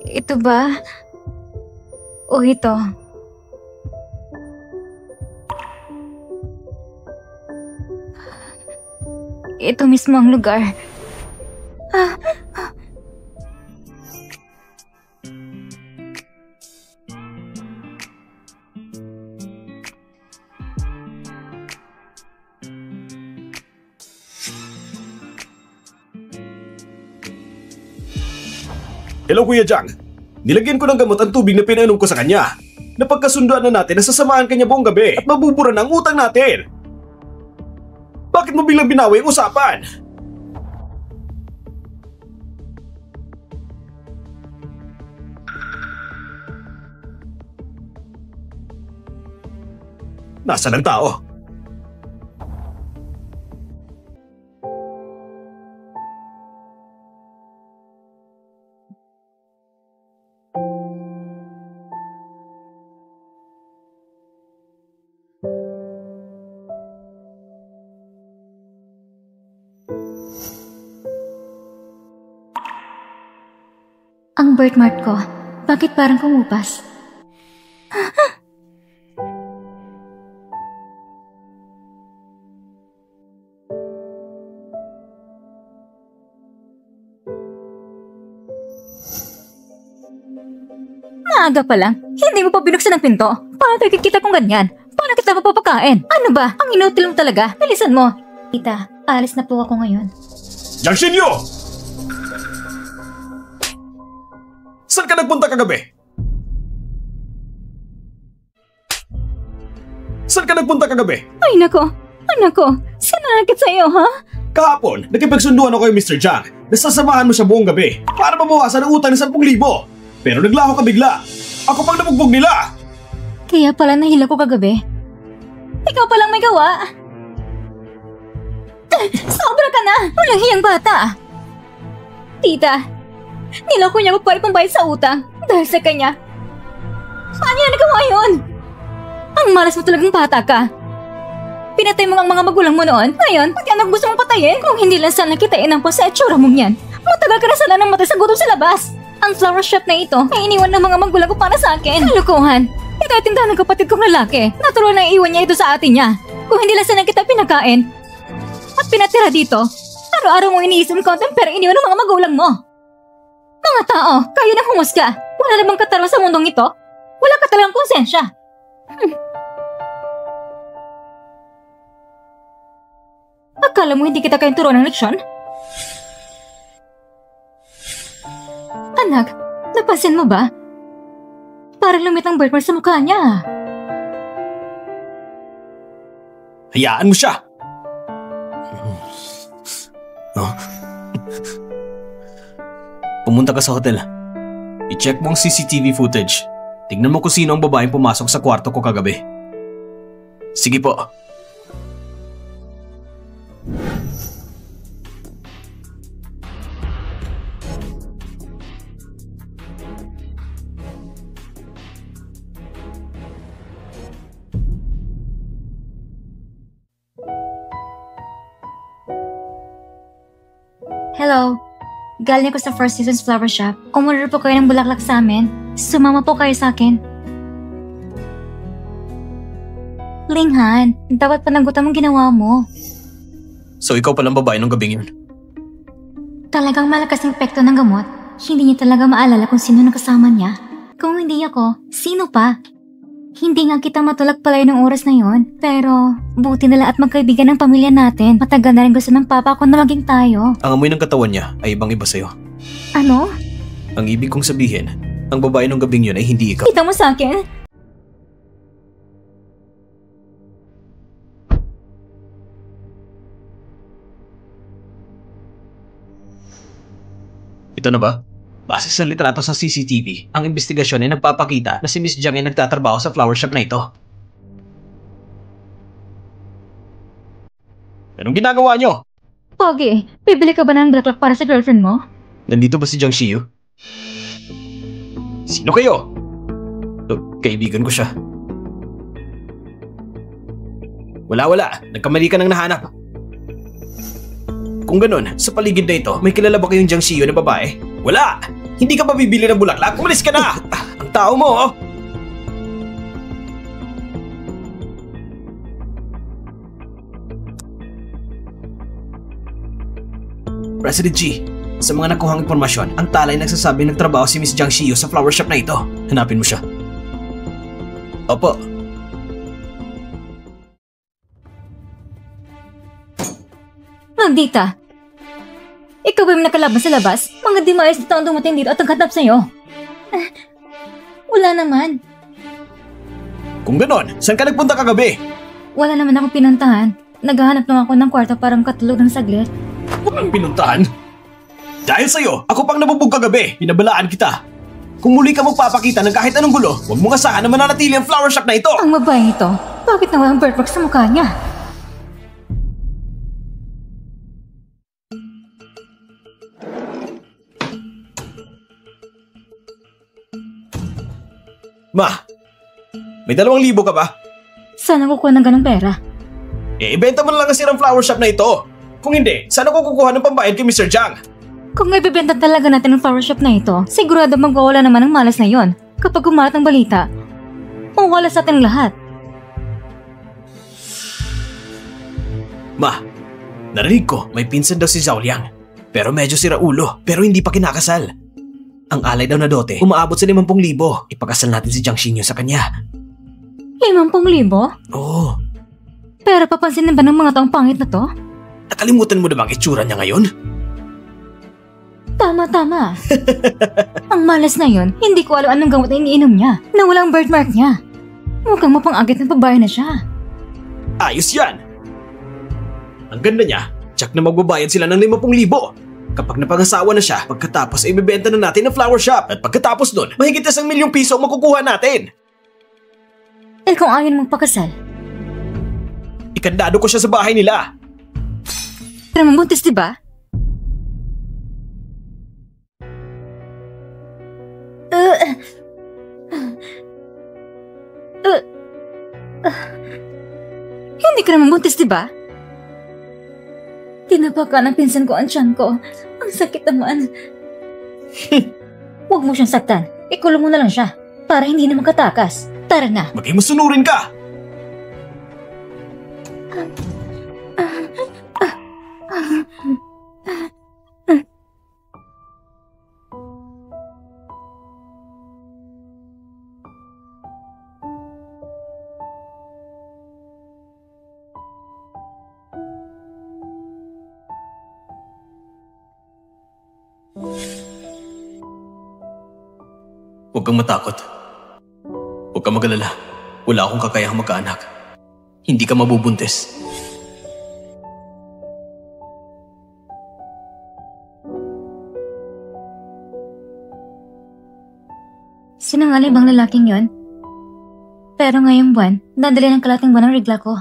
Ito ba? O ito? Ito mismo ang lugar. Hello Kuya Jang, nilagyan ko ng gamot ang tubig na pinainom ko sa kanya. Napagkasunduan na natin na sasamahan kanya buong gabi at mabubura na ang utang natin. Bakit mo biglang binawi ang usapan? Nasaan ang tao? Ang birthmark ko, bakit parang kumupas? Maaga pa lang, hindi mo pa binuksan ang pinto. Paano tayo kikita kung ganyan? Paano kita mapapakain? Ano ba? Ang inutil mo talaga. Bilisan mo. Tita, alis na po ako ngayon. Yang Shinyo! Saan ka nagpunta kagabi? Saan ka nagpunta kagabi? Ay nako, anak ko, sinakit sa'yo ha? Kahapon, nakipagsunduan ako kay Mr. Jang na sasamahan mo siya buong gabi para mabawasan ang utang ng 10,000. Pero naglaho ka bigla. Ako pang nabugbog nila. Kaya pala nahila ko kagabi. Ikaw palang may gawa. Sobra ka na! Walang hiyang bata! Tita, niloko niya ako para pambayad sa utang dahil sa kanya. Paano niya nagawa yun? Ang malas mo talagang bata ka. Pinatay mo ang mga magulang mo noon. Ngayon, pati anak gusto mong patayin. Kung hindi lang sana kitain ang sa itsura mong yan, matagal ka na sana ng matay sa gutom sa labas. Ang flower shop na ito ay iniwan ng mga magulang ko para sa akin. Kalukuhan! Ito ay tindahan ng kapatid kong lalaki. Natural na iiwan niya ito sa atin niya. Kung hindi lang sana kita pinakain at pinatira dito, araw-araw mong iniisip ko ang pera iniwan ng mga magulang mo. Mga tao, kayo nang humusga. Wala namang katarungan sa mundong ito. Wala ka talagang konsensya. Akala mo hindi kita kayang turuan ng leksyon? Anak, napansin mo ba? Parang lumit ang birthmark sa mukha niya. Hayaan mo siya. Pumunta ka sa hotel. I-check mo ang CCTV footage. Tignan mo kung sino ang babaeng pumasok sa kwarto ko kagabi. Sige po. Hello. Galing ako sa First Seasons Flower Shop. Umorder po kayo ng bulaklak sa amin. Sumama po kayo sa akin. Linghan, dapat panagutan mong ginawa mo. So ikaw palang babae nung gabing yun? Talagang malakas ang epekto ng gamot. Hindi niya talaga maalala kung sino nakasama niya. Kung hindi ako, sino pa? Hindi nga kita matulak pala ng oras na yon. Pero, buti nila at magkaibigan ng pamilya natin. Matagal na rin gusto ng papa ko na maging tayo. Ang amoy ng katawan niya ay ibang iba sa'yo. Ano? Ang ibig kong sabihin, ang babae nung gabing yun ay hindi ikaw. Kita mo sa akin? Ito na ba? Base sa litrato sa CCTV, ang investigasyon ay nagpapakita na si Miss Jiang ay nagtatrabaho sa flower shop na ito. Anong ginagawa niyo? Pogi, bibili ka ba ng bulaklak para sa girlfriend mo? Nandito ba si Jiang Shiyu? Sino kayo? Kaibigan ko siya. Wala. Nagkamali ka nang nahanap. Kung ganun, sa paligid na ito, may kilala ba kayong Jiang Shiyu na babae? Wala! Hindi ka ba bibili ng bulaklak? Umalis ka na! Ang tao mo, oh! President G, sa mga nakuhang impormasyon, ang talay nagsasabi nagtrabaho si Miss Jiang Xiu sa flower shop na ito. Hanapin mo siya. Opo. Magdita, ikaw ba yung nakalaban sa labas? Mga di maayos na taong dumating dito at naghatap sa'yo. Wala naman. Kung ganon, saan ka nagpunta kagabi? Wala naman akong pinuntahan. Naghahanap lang ako ng kwarto para makatulog ng saglit. Walang pinuntahan? Dahil sa'yo, ako pang nabubog kagabi. Pinabalaan kita. Kung muli ka magpapakita ng kahit anong gulo, huwag mo asahan na mananatili ang flower shop na ito. Ang babaeng ito, bakit na walang birthmark sa mukha niya? Ma, may 2,000 ka ba? Saan ako kukuha ng ganong pera? Ibenta mo na lang ang sirang flower shop na ito. Kung hindi, saan ako kukuha ng pambayad kay Mr. Jiang? Kung ibibenta talaga natin ang flower shop na ito, sigurado magwawala naman ang malas na yon. Kapag kumalat ang balita, mawala sa ating lahat. Ma, narinig ko may pinsan daw si Zhao Liang. Pero medyo sira ulo, pero hindi pa kinakasal. Ang alay daw na dote, umaabot sa 50,000. Ipakasal natin si Jiang Xinyu sa kanya. 50,000? Oo. Pero papansinin ba ng mga taong pangit na to? Nakalimutan mo na bang itsura niya ngayon? Tama. Ang malas na yon, hindi ko alam anong gamot na iniinom niya, na walang birthmark niya. Mukhang mapang-agit ng babae na siya. Ayos yan! Ang ganda niya, tsak na magbabayad sila ng 50,000. Kapag napangasawa na siya, pagkatapos ay ibebenta na natin ang flower shop. At pagkatapos nun, mahigit 1,000,000 piso ang makukuha natin. Eh kung ayaw mong pakasal? Ikandado ko siya sa bahay nila. Pero mabuntis, diba? Hindi ka naman buntis, diba? Tinapakan ng pinsan ko ang tiyan ko. Ang sakit naman. Huwag mo siyang saktan. Ikulong mo na lang siya para hindi na makatakas. Tara na. Maging masunurin ka! Huwag kang matakot. Huwag kang mag-alala. Wala akong kakayahang magkaanak. Hindi ka mabubuntis. Sinangali bang lalaking yon? Pero ngayong buwan, dadali ng kalating buwan ang regla ko.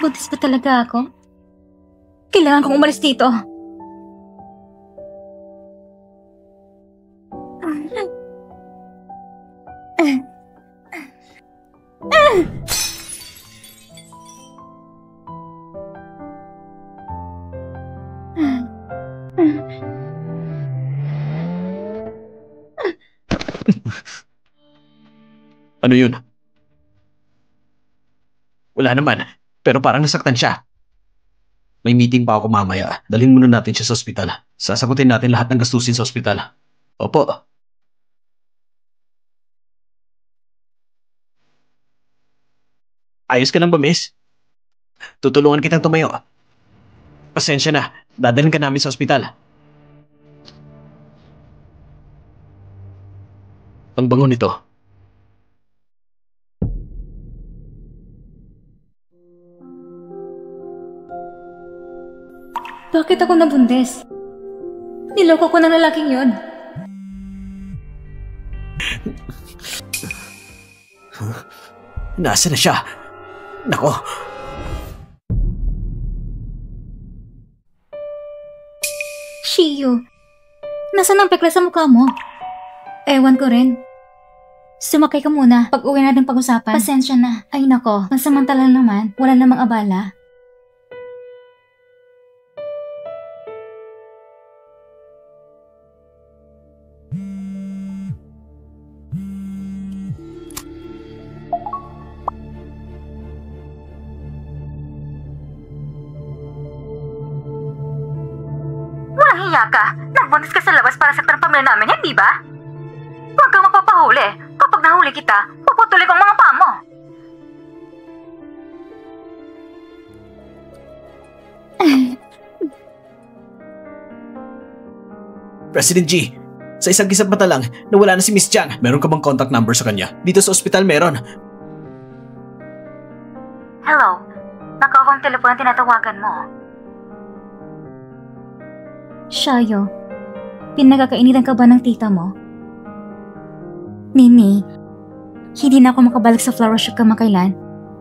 Buntis pa talaga ako? Kailangan kong umalis dito. Ano yun? Wala naman, pero parang nasaktan siya. May meeting pa ako mamaya. Dalhin muna natin siya sa ospital. Sasagutin natin lahat ng gastusin sa ospital. Opo. Ayos ka lang ba, miss? Tutulungan kitang tumayo. Pasensya na, dadalhin ka namin sa ospital. Ang bango nito. Bakit ako nabuntis? Niloko ko ng lalaking yon. Nasaan na siya? Nako. Shiyu, nasaan ang pekla sa mukha mo? Ewan ko rin. Sumakay ka muna. Pag-uwi natin pag-usapan. Pasensya na. Ay nako, pansamantala naman. Wala namang abala. nahiya ka. Nagbuntis ka sa labas para saktan ang pamilya namin, hindi ba? Huwag kang mapapahuli. Kapag nahuli kita, puputuloy kong mga paa mo. President G, sa isang gisap mata lang, nawala na si Miss Jiang. Meron ka bang contact number sa kanya? Dito sa ospital meron. Hello? Naka-off ang telepono na tinatawagan mo. Shayo, pinagkakainitan ka ba ng tita mo? Mimi, hindi na ako makabalik sa flower shop kamakailan.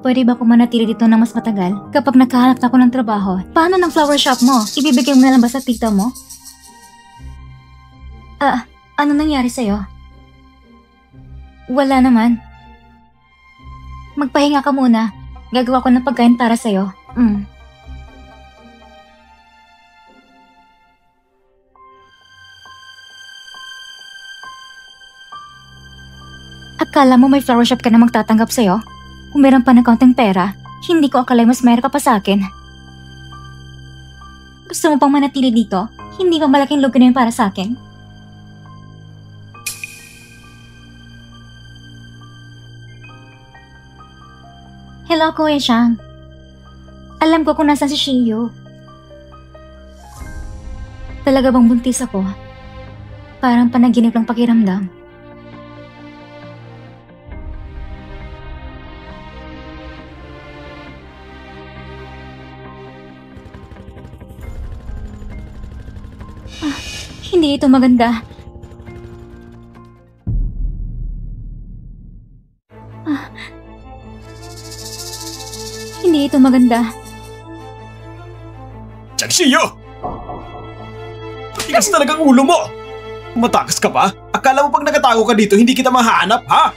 Pwede ba ako manatili dito ng mas matagal? Kapag nakahanap na ako ng trabaho, paano ng flower shop mo? Ibibigay mo na lang ba sa tita mo? Ano nangyari sa'yo? Wala naman. Magpahinga ka muna. Gagawa ko ng pagkain para sa'yo. Akala mo may flower shop ka na magtatanggap sa'yo? Kung meron pa ng kaunting pera, hindi ko akala mas mayroon ka pa sa akin. Gusto mo pang manatili dito? Hindi ba malaking lugar na yun para sa akin? Hello, Kuya Xiang. Alam ko kung nasan si Shiyu. Talaga bang buntis ako? Parang panaginip lang pakiramdam. Hindi ito maganda. Hindi ito maganda. Jiang Shiyu! Tigas talagang ulo mo! Matakas ka pa? Akala mo pag nakatago ka dito, hindi kita mahanap, ha?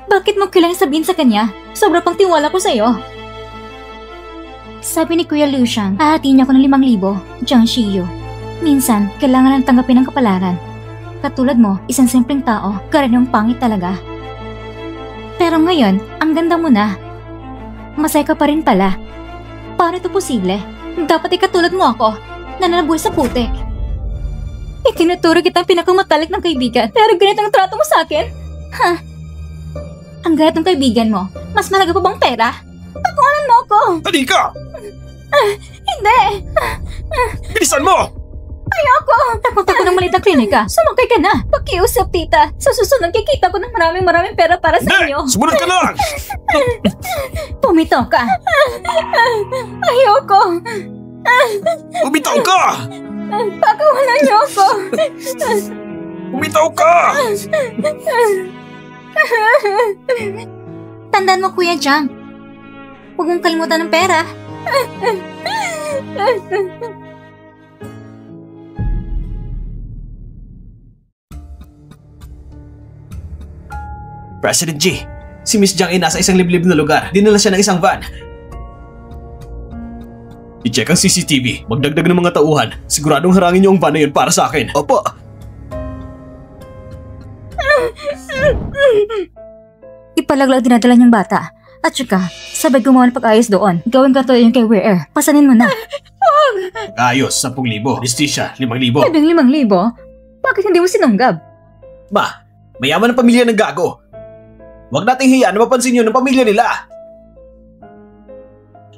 Bakit mo kailangan sabihin sa kanya? Sobra pang tiwala ko sa'yo. Sabi ni Kuya Liu Xiang, hahatiin niya ako ng 5,000, Jiang Shiyu. Minsan, kailangan lang tanggapin ang kapalaran. Katulad mo, isang simpleng tao, karaniwang pangit talaga. Pero ngayon, ang ganda mo na. Masaya ka pa rin pala. Paano ito posible? Dapat ikatulad mo ako, na nanabuhay sa putik. Itinuturo kitang pinakamatalik ng kaibigan, pero ganito ang trato mo sa akin? Ha? Ang ganit ng kaibigan mo, mas malaga pa bang pera? Takuanan mo ako! Halika! Hindi! Bilisan mo! Ayoko! Takot ako ng maliit na klinika. Sumakay ka na. Pakiusap, tita. Sa susunod, kikita ko ng maraming pera para sa inyo. Sumunod ka lang! Pumitaw ka. Ayoko. Bumitaw ka! Pakawalan niyo ako. Bumitaw ka! Tandaan mo, Kuya Jiang. Huwag mong kalimutan ng pera. President G, si Miss Jiang ay nasa isang liblib na lugar. Dinala siya ng isang van. I-check ang CCTV. Magdagdag ng mga tauhan. Siguradong harangin niyo ang van na yun para sa akin. Opo. Ipalaglag dinadala niyang bata. At saka, sabay gumawa ng pag-ayos doon. Gawin ka to yung kay Weir. Pasanin mo na. Ayos, 10,000. Listisya, 5,000. 5,000? Bakit hindi mo sinunggab? Ma, mayaman ang pamilya ng gago. Huwag nating hiyaan na mapansin yun ng pamilya nila.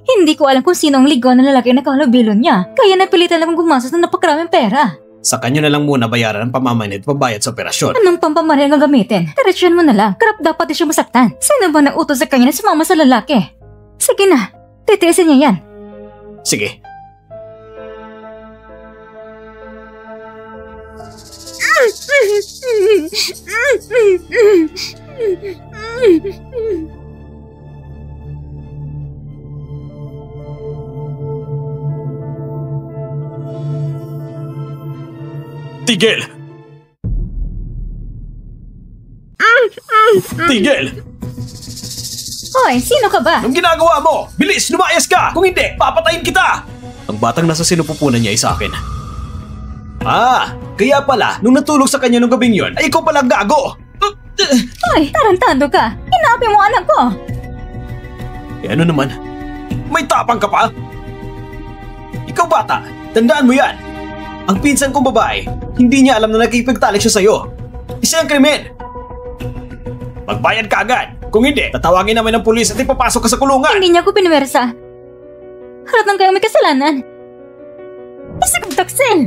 Hindi ko alam kung sino ang ligaw na lalaki na kahalabilon niya. Kaya napilitan lang gumastos ng napakaraming pera. Sa kanya na lang muna bayaran ang pamamanid at pabayad sa operasyon. Anong pampamaril ang gagamitin? Diretsyon mo na lang. Karap dapat din siya masaktan. Sino ba nang utos sa kanya na sumama sa lalaki? Sige na. Titiisin niya yan. Sige. Tigil! Tigil! Hoy, sino ka ba? Anong ginagawa mo? Bilis, lumayas ka! Kung hindi, papatayin kita! Ang batang nasa sinupupunan niya ay sa akin. Kaya pala, nung natulog sa kanya nung gabing yun, ay ikaw palang gago! Hoy, tarantado ka! Hinapi mo anak ko! Eh ano naman? May tapang ka pa? Ikaw bata, tandaan mo yan. Ang pinsan kong babae, hindi niya alam na nakikipagtalik siya sa'yo. Isa ang krimen. Magbayad ka agad. Kung hindi, tatawagin namin ng pulis at ipapasok ka sa kulungan. Hindi niya ako pinuwersa. Halatang kayong may kasalanan. Isa kang taksil.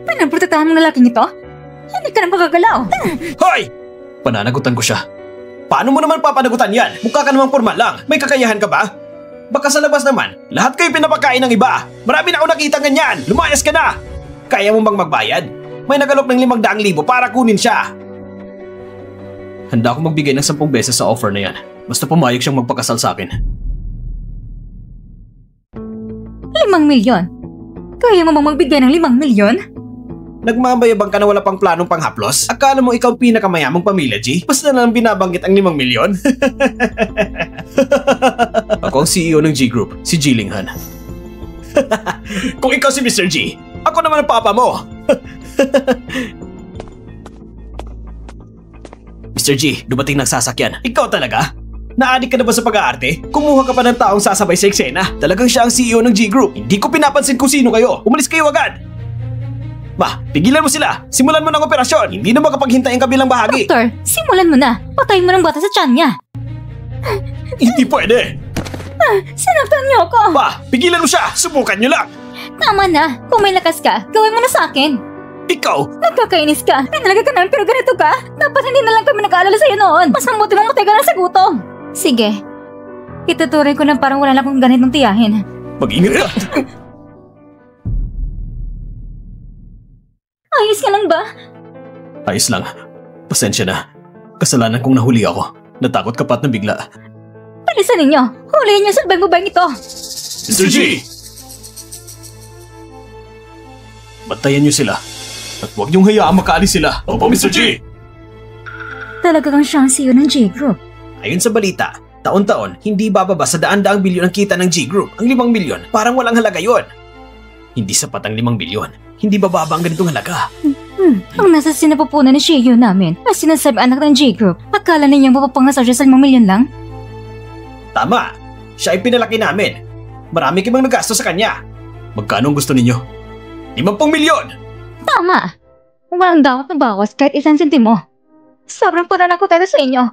Pinaprotektahan mong lalaking ito? Hindi ka nang magagalaw. Hoy! Pananagutan ko siya. Paano mo naman papanagutan yan? Mukha ka namang formal lang. May kakayahan ka ba? Baka sa labas naman, lahat kayo pinapakain ng iba. Marami na ako nakita ganyan. Lumayas ka na. Kaya mo bang magbayad? May nagalok ng 500,000 para kunin siya. Handa akong magbigay ng 10 beses sa offer na yan. Basta pumayag siyang magpakasal sa akin. 5,000,000? Kaya mo bang magbigay ng 5,000,000? Nagmamayabang ka na wala pang planong panghaplos? Akala mo ikaw ang pinakamayamang pamilya, G? Basta na lang binabanggit ang 5,000,000? Ako ang CEO ng G Group, si G Linghan. Kung ikaw si Mr. G, ako naman ang papa mo. Mr. G, dumating ng sasakyan. Ikaw talaga? Naadik ka na ba sa pag-aarte? Kumuha ka pa ng taong sasabay sa eksena. Talagang siya ang CEO ng G Group. Hindi ko pinapansin kung sino kayo. Umalis kayo agad. Ma, pigilan mo sila. Simulan mo ng operasyon. Hindi na makapaghintay ang kabilang bahagi. Doktor, simulan mo na. Patayin mo ng bata sa tiyan niya. Hindi pwede. Sinaktan niyo ako. Ma, pigilan mo siya. Subukan niyo lang. Tama na. Kung may lakas ka, gawin mo na sa akin. Ikaw? Nagkakainis ka. Pinalaga ka namin pero ganito ka. Dapat hindi na lang kami nag-aalala sa'yo noon. Mas mabuti mong matay ka na sa gutom. Sige. Itutuloy ko na parang wala na akong ganitong tiyahin. Mag-ingat ka. Ayos ka lang ba? Ayos lang. Pasensya na. Kasalanan kong nahuli ako. Natakot ka pa at nabigla. Palisan ninyo. Huliin niyo sa babaeng ito. Mr. G! Bantayan niyo sila. At huwag niyong hayaang makaalis sila. Opo, Mr. G! Talaga kang siyang CEO ng G Group. Ayon sa balita, taon-taon, hindi bababa sa daan-daang bilyon ang kita ng G Group. Ang 5 milyon, parang walang halaga yon. Hindi sapat ang 5 milyon. Hindi bababa ang ganitong halaga. Ang nasa sinapupunan ni CEO namin ay sinasabi anak ng G Group. Akala ninyong mapapangasal siya sa 5 milyon lang? Tama. Siya ay pinalaki namin. Marami kamang nagasto sa kanya. Magkano ang gusto ninyo? 50 milyon! Tama. Walang dapat na bawas kahit 1 sentimo. Sobrang pananakutan sa inyo.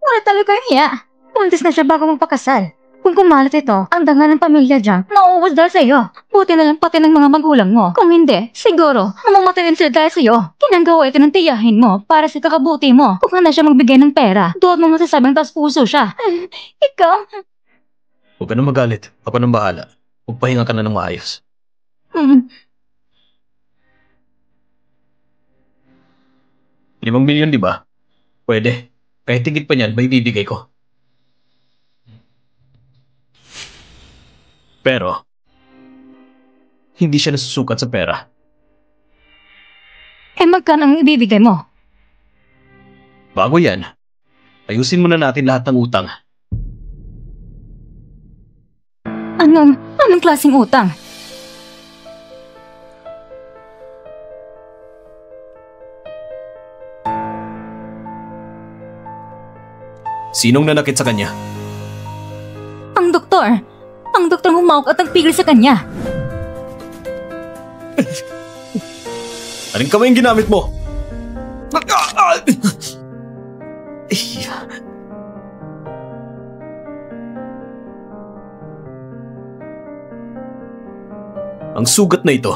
Wala talaga kayong hiya. Buntis na siya bago magpakasal. Kung kumalat ito, ang danga ng pamilya dyan, nauubos dahil sa'yo. Buti na lang pati ng mga magulang mo. Kung hindi, siguro, mamamatay din sila dahil sa'yo. Kinanggawa ito ng tiyahin mo para sa kakabuti mo. Kung handa siya magbigay ng pera, doon mo masasabing taas puso siya. Ikaw? Huwag ka na magalit. Ako nang bahala. Magpahinga ka na ng maayos. 5 milyon, di ba? Pwede. Kahit tigit pa niyan, may bibigay ko. Pero, hindi siya nasusukat sa pera. Magkano ang ibibigay mo? Bago yan, ayusin muna natin lahat ng utang. Anong klaseng utang? Sinong nanakit sa kanya? Ang doktor. Ang doktor humawak at nagpigil sa kanya. Anong kamay yung ginamit mo? Ang sugat na ito.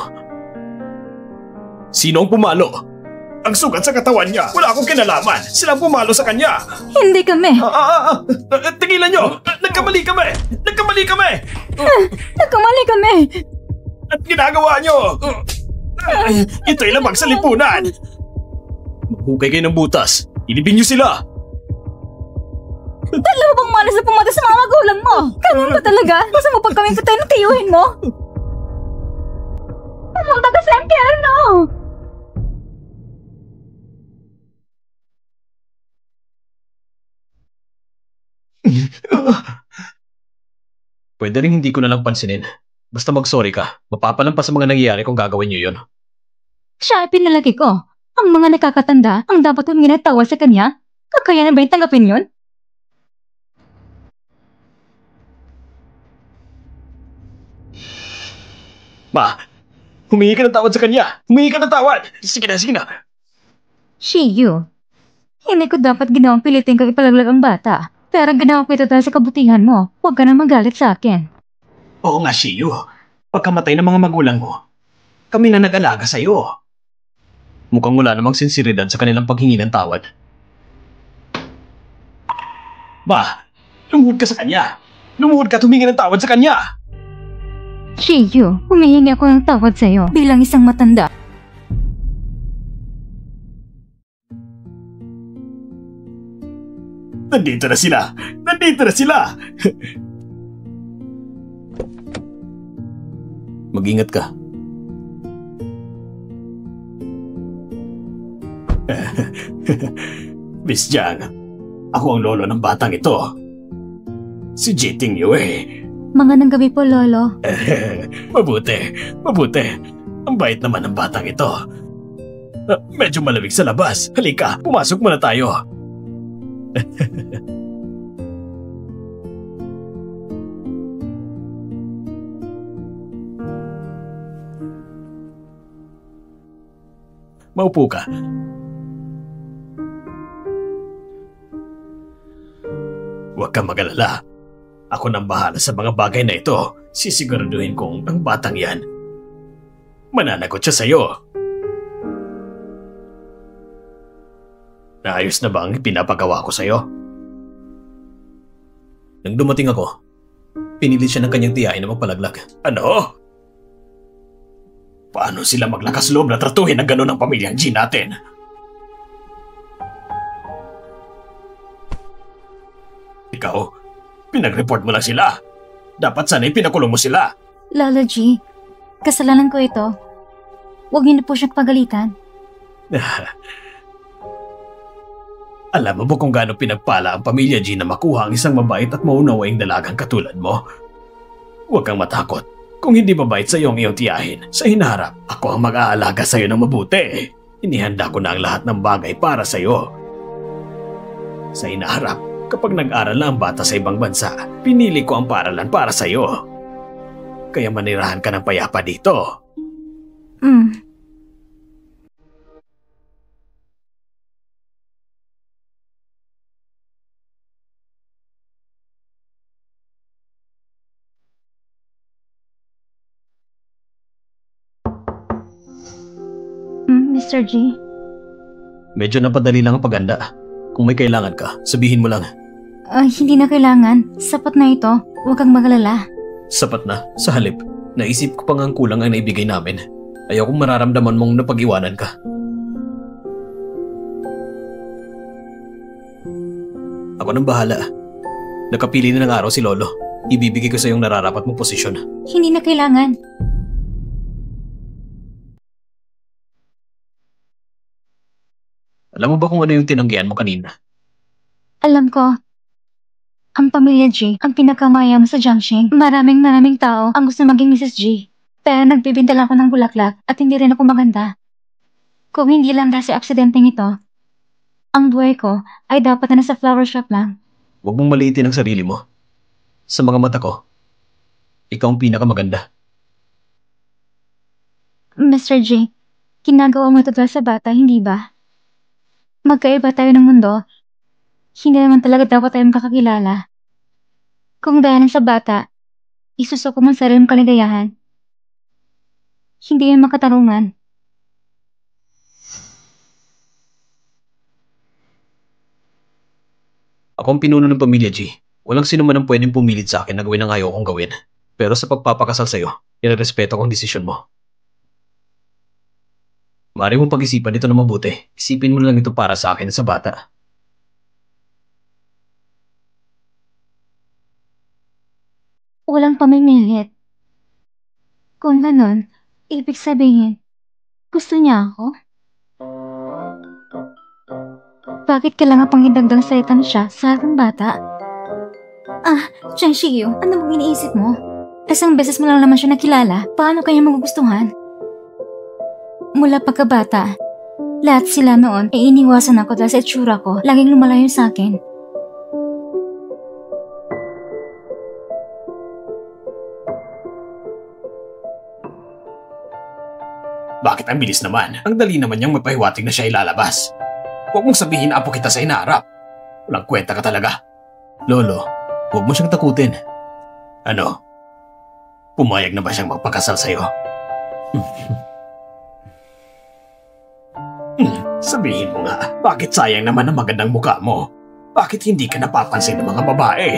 Sino ang pumalo? Ang sugat sa katawan niya. Wala akong kinalaman. Sila ang pumalo sa kanya. Hindi kami. Tigilan nyo! Nagkamali kami! Nagkamali kami! Nagkamali kami. At ginagawa nyo! Ito'y lamang sa lipunan! Maghukay kayo ng butas. Ilibing nyo sila! Dalawa bang malas na pumatay sa mga magulang mo? Ganun ba talaga? Gusto mo pag kami patay ng tiyuhin mo? Pumunta ka sa impyerno! Pwede rin hindi ko na lang pansinin. Basta mag-sorry ka. Mapapalampas sa mga nangyayari kung gagawin nyo yun. Siya ay pinalaki ko. Ang mga nakakatanda ang dapat kong ginatawa sa kanya. Kakayanan ba yung tanggapin yun? Ma, humingi ka ng tawad sa kanya. Humingi ka ng tawad. Sige na, sige na. Shiyu, hindi ko dapat ginawang pilitin kang ipalaglag ang bata. Pero ginawa ko ito dahil sa kabutihan mo. Huwag ka na magalit sa akin. Oo nga, Shiyu. Pagkamatay ng mga magulang mo, kami na nag-alaga sa'yo. Mukhang wala namang sinseridad sa kanilang paghingi ng tawad. Ma, lumuhod ka sa kanya. Lumuhod ka, tumingi ng tawad sa kanya. Shiyu, humihingi ako ng tawad sa'yo bilang isang matanda. Nandito na sila! Nandito na sila! Mag-ingat ka. Miss Jiang, ako ang lolo ng batang ito. Si Jiting Yue. Magandang gabi po, Lolo. Mabuti, mabuti. Ang bait naman ng batang ito. Medyo malamig sa labas. Halika, pumasok muna tayo. Maupo ka. Huwag kang mag-alala. Ako nang bahala sa mga bagay na ito. Sisiguraduhin kong ang batang yan mananagot siya sa'yo. Naayos na ba ang pinapagawa ko sa'yo? Nang dumating ako, pinilit siya ng kanyang tiyahin na magpalaglag. Ano? Paano sila maglakas loob na tratuhin ng gano'n ang pamilyang G natin? Ikaw, pinag-report mo lang sila. Dapat sana'y pinakulong mo sila. Lolo G, kasalanan ko ito. Huwag niyo na po siyang pagalitan. Alam mo ba kung gaano pinagpala ang pamilya G na makuha ang isang mabait at maunawaing dalagang katulad mo? Huwag kang matakot. Kung hindi mabait sa iyo ang iyong tiyahin, sa hinaharap, ako ang mag-aalaga sa iyo ng mabuti. Inihanda ko na ang lahat ng bagay para sa iyo. Sa hinaharap, kapag nag-aral na ang bata sa ibang bansa, pinili ko ang paaralan para sa iyo. Kaya manirahan ka ng payapa dito. Mr. G? Medyo napadali lang ang paghanda. Kung may kailangan ka, sabihin mo lang. Hindi na kailangan. Sapat na ito. Huwag kang magalala. Sapat na. Sa halip, naisip ko pang ang kulang ang naibigay namin. Ayaw kong mararamdaman mong napag-iwanan ka. Ako nang bahala. Nakapili na ng araw si Lolo. Ibibigay ko sa iyong nararapat mong posisyon. Hindi na kailangan. Alam mo ba kung ano yung tinanggihan mo kanina? Alam ko. Ang pamilya G ang pinakamayam sa Jiangxing. Maraming tao ang gusto maging Mrs. G. Pero nagbibinta lang ako ng bulaklak at hindi rin ako maganda. Kung hindi lang dahil sa aksidenteng ito, ang buhay ko ay dapat na nasa flower shop lang. Huwag mong maliitin ang sarili mo. Sa mga mata ko, ikaw ang pinakamaganda. Mr. G, ginagawa mo ito dahil sa bata, hindi ba? Magkaiba tayo ng mundo. Hindi naman talaga dapat tayong kakakilala. Kung dahil sa bata, isusuko mo ang sarili mong kaligayahan. Hindi yan makatarungan. Ako ang pinuno ng pamilya G. Walang sino man ang pwedeng pumilit sa akin na gawin ang ayaw kong gawin. Pero sa pagpapakasal sa'yo, irerespeto ko ang desisyon mo. Maaari mong pag-isipan ito na mabuti. Isipin mo lang ito para sa akin sa bata. Walang pamimilit. Kung ganon, ibig sabihin, gusto niya ako? Bakit kailangan pang idagdag salitan siya sa ating bata? Chen Shiyu, ano bang iniisip mo? Isang beses mo lang naman siya nakilala, paano kanya magugustuhan? Mula pagkabata, lahat sila noon ay iniwasan ako dahil sa itsura ko, laging lumalayo sa akin. Bakit ang bilis naman? Ang dali naman niyang mapahiwatig na siya ilalabas. Huwag mong sabihin na apo kita sa inaharap. Walang kwenta ka talaga. Lolo, huwag mo siyang takutin. Ano? Pumayag na ba siyang magpakasal sa'yo? Sabihin mo nga, bakit sayang naman ang magandang mukha mo? Bakit hindi ka napapansin ng mga babae?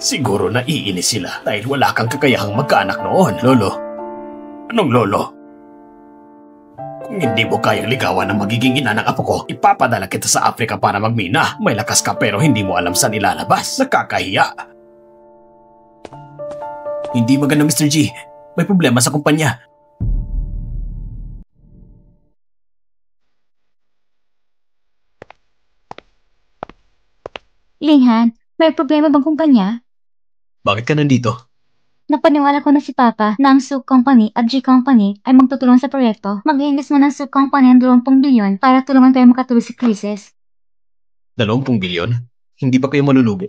Siguro naiinis sila dahil wala kang kakayahang magkaanak noon, Lolo. Anong lolo? Kung hindi mo kayang ligawan ng magiging ina ng apo ko, ipapadala kita sa Africa para magmina. May lakas ka pero hindi mo alam saan ilalabas. Nakakahiya. Hindi maganda, Mr. G. May problema sa kumpanya. Linghan, may problema bang kumpanya? Bakit ka nandito? Napaniwala ko na si Papa na ang Suk Company at G Company ay magtutulong sa proyekto. Mag-iimbes mo ng Suk Company ng 20 bilyon para tulungan tayo makatuloy sa krisis. 20 bilyon? Hindi ba kayo malulugi?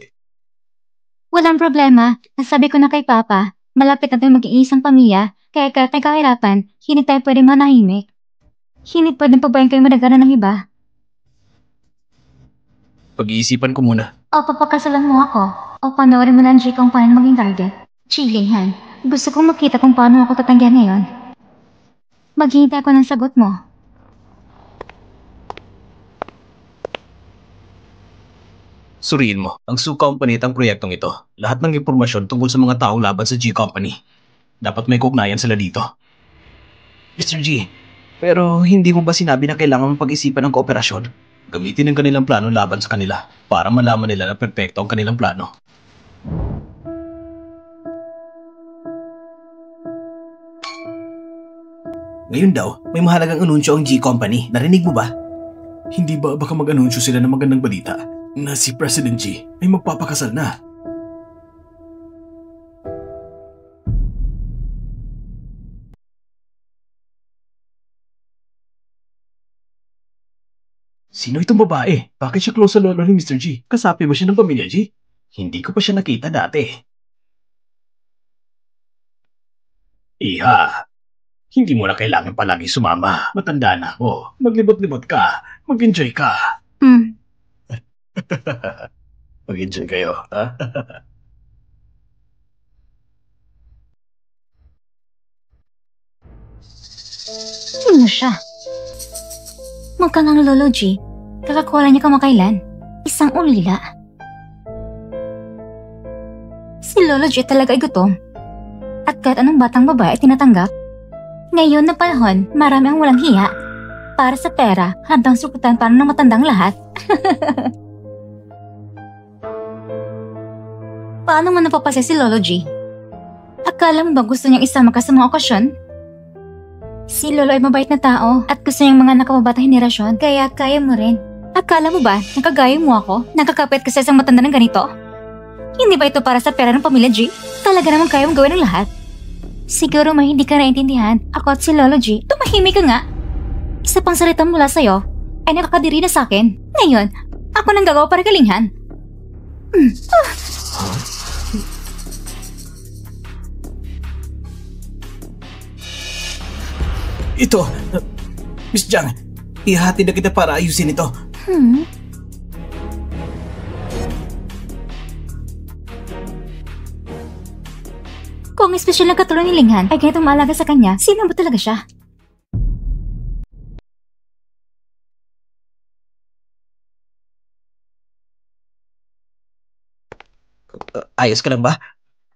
Walang problema. Nasabi ko na kay Papa, malapit na tayo mag-iisang pamilya, kaya kahit may kahirapan, hindi tayo pwede manahimik. Hindi pwedeng pabayan kayo madagaran ng iba. Pag-iisipan ko muna. O papakasalan mo ako, o panoorin mo na ang G Company maging target. Chilinghan, gusto kong makita kung paano ako tatanggihan ngayon. Maghihintay ako ng sagot mo. Suriin mo, ang Suk Company at ang proyektong ito. Lahat ng impormasyon tungkol sa mga taong laban sa G Company. Dapat may kaugnayan sila dito. Mr. G, pero hindi mo ba sinabi na kailangan mong pag-isipan ng kooperasyon? Gamitin ang kanilang plano laban sa kanila para malaman nila na perpekto ang kanilang plano. Ngayon daw, may mahalagang anunsyo ang G Company. Narinig mo ba? Hindi ba baka mag-anunsyo sila ng magandang balita na si President G ay magpapakasal na? Sino itong babae? Bakit siya close sa lolo ni Mr. G? Kasapi ba siya ng pamilya G? Hindi ko pa siya nakita dati. Iha, hindi mo na kailangan palagi sumama. Matanda na ako. Maglibot-libot ka. Mag-enjoy ka. Mag-enjoy kayo, ha? Sino siya? Mukhang ang Lolo G, kakakuha niya kamakailan. Isang ulila. Si Lolo G talaga ay gutom. At kahit anong batang babae tinatanggap. Ngayon na panahon, marami ang walang hiya. Para sa pera, handang sukutan para ng matandang lahat. Paano mo napapasya si Lolo G? Akala mo ba gusto niyang isama ka sa mga okasyon? Si Lolo ay mabait na tao at gusto niyang mga nakababatang henerasyon, kaya kaya mo rin. Akala mo ba, nakagaya mo ako? Nakakapit ka sa isang matanda ng ganito? Hindi ba ito para sa pera ng pamilya G? Talaga namang kaya mong gawin ang lahat. Siguro may hindi ka naintindihan. Ako at si Lolo G, tumahimik ka nga. Isa pang salita mula sa'yo ay nakakadiri na sa'kin. Ngayon, ako nang gagawa para kalinghan. Ito, Miss Jiang, ihati na kita para ayusin ito. Kung espesyal na katulong ni Linghan ay ganitong maalaga sa kanya, sino ba talaga siya? Ayos ka lang ba?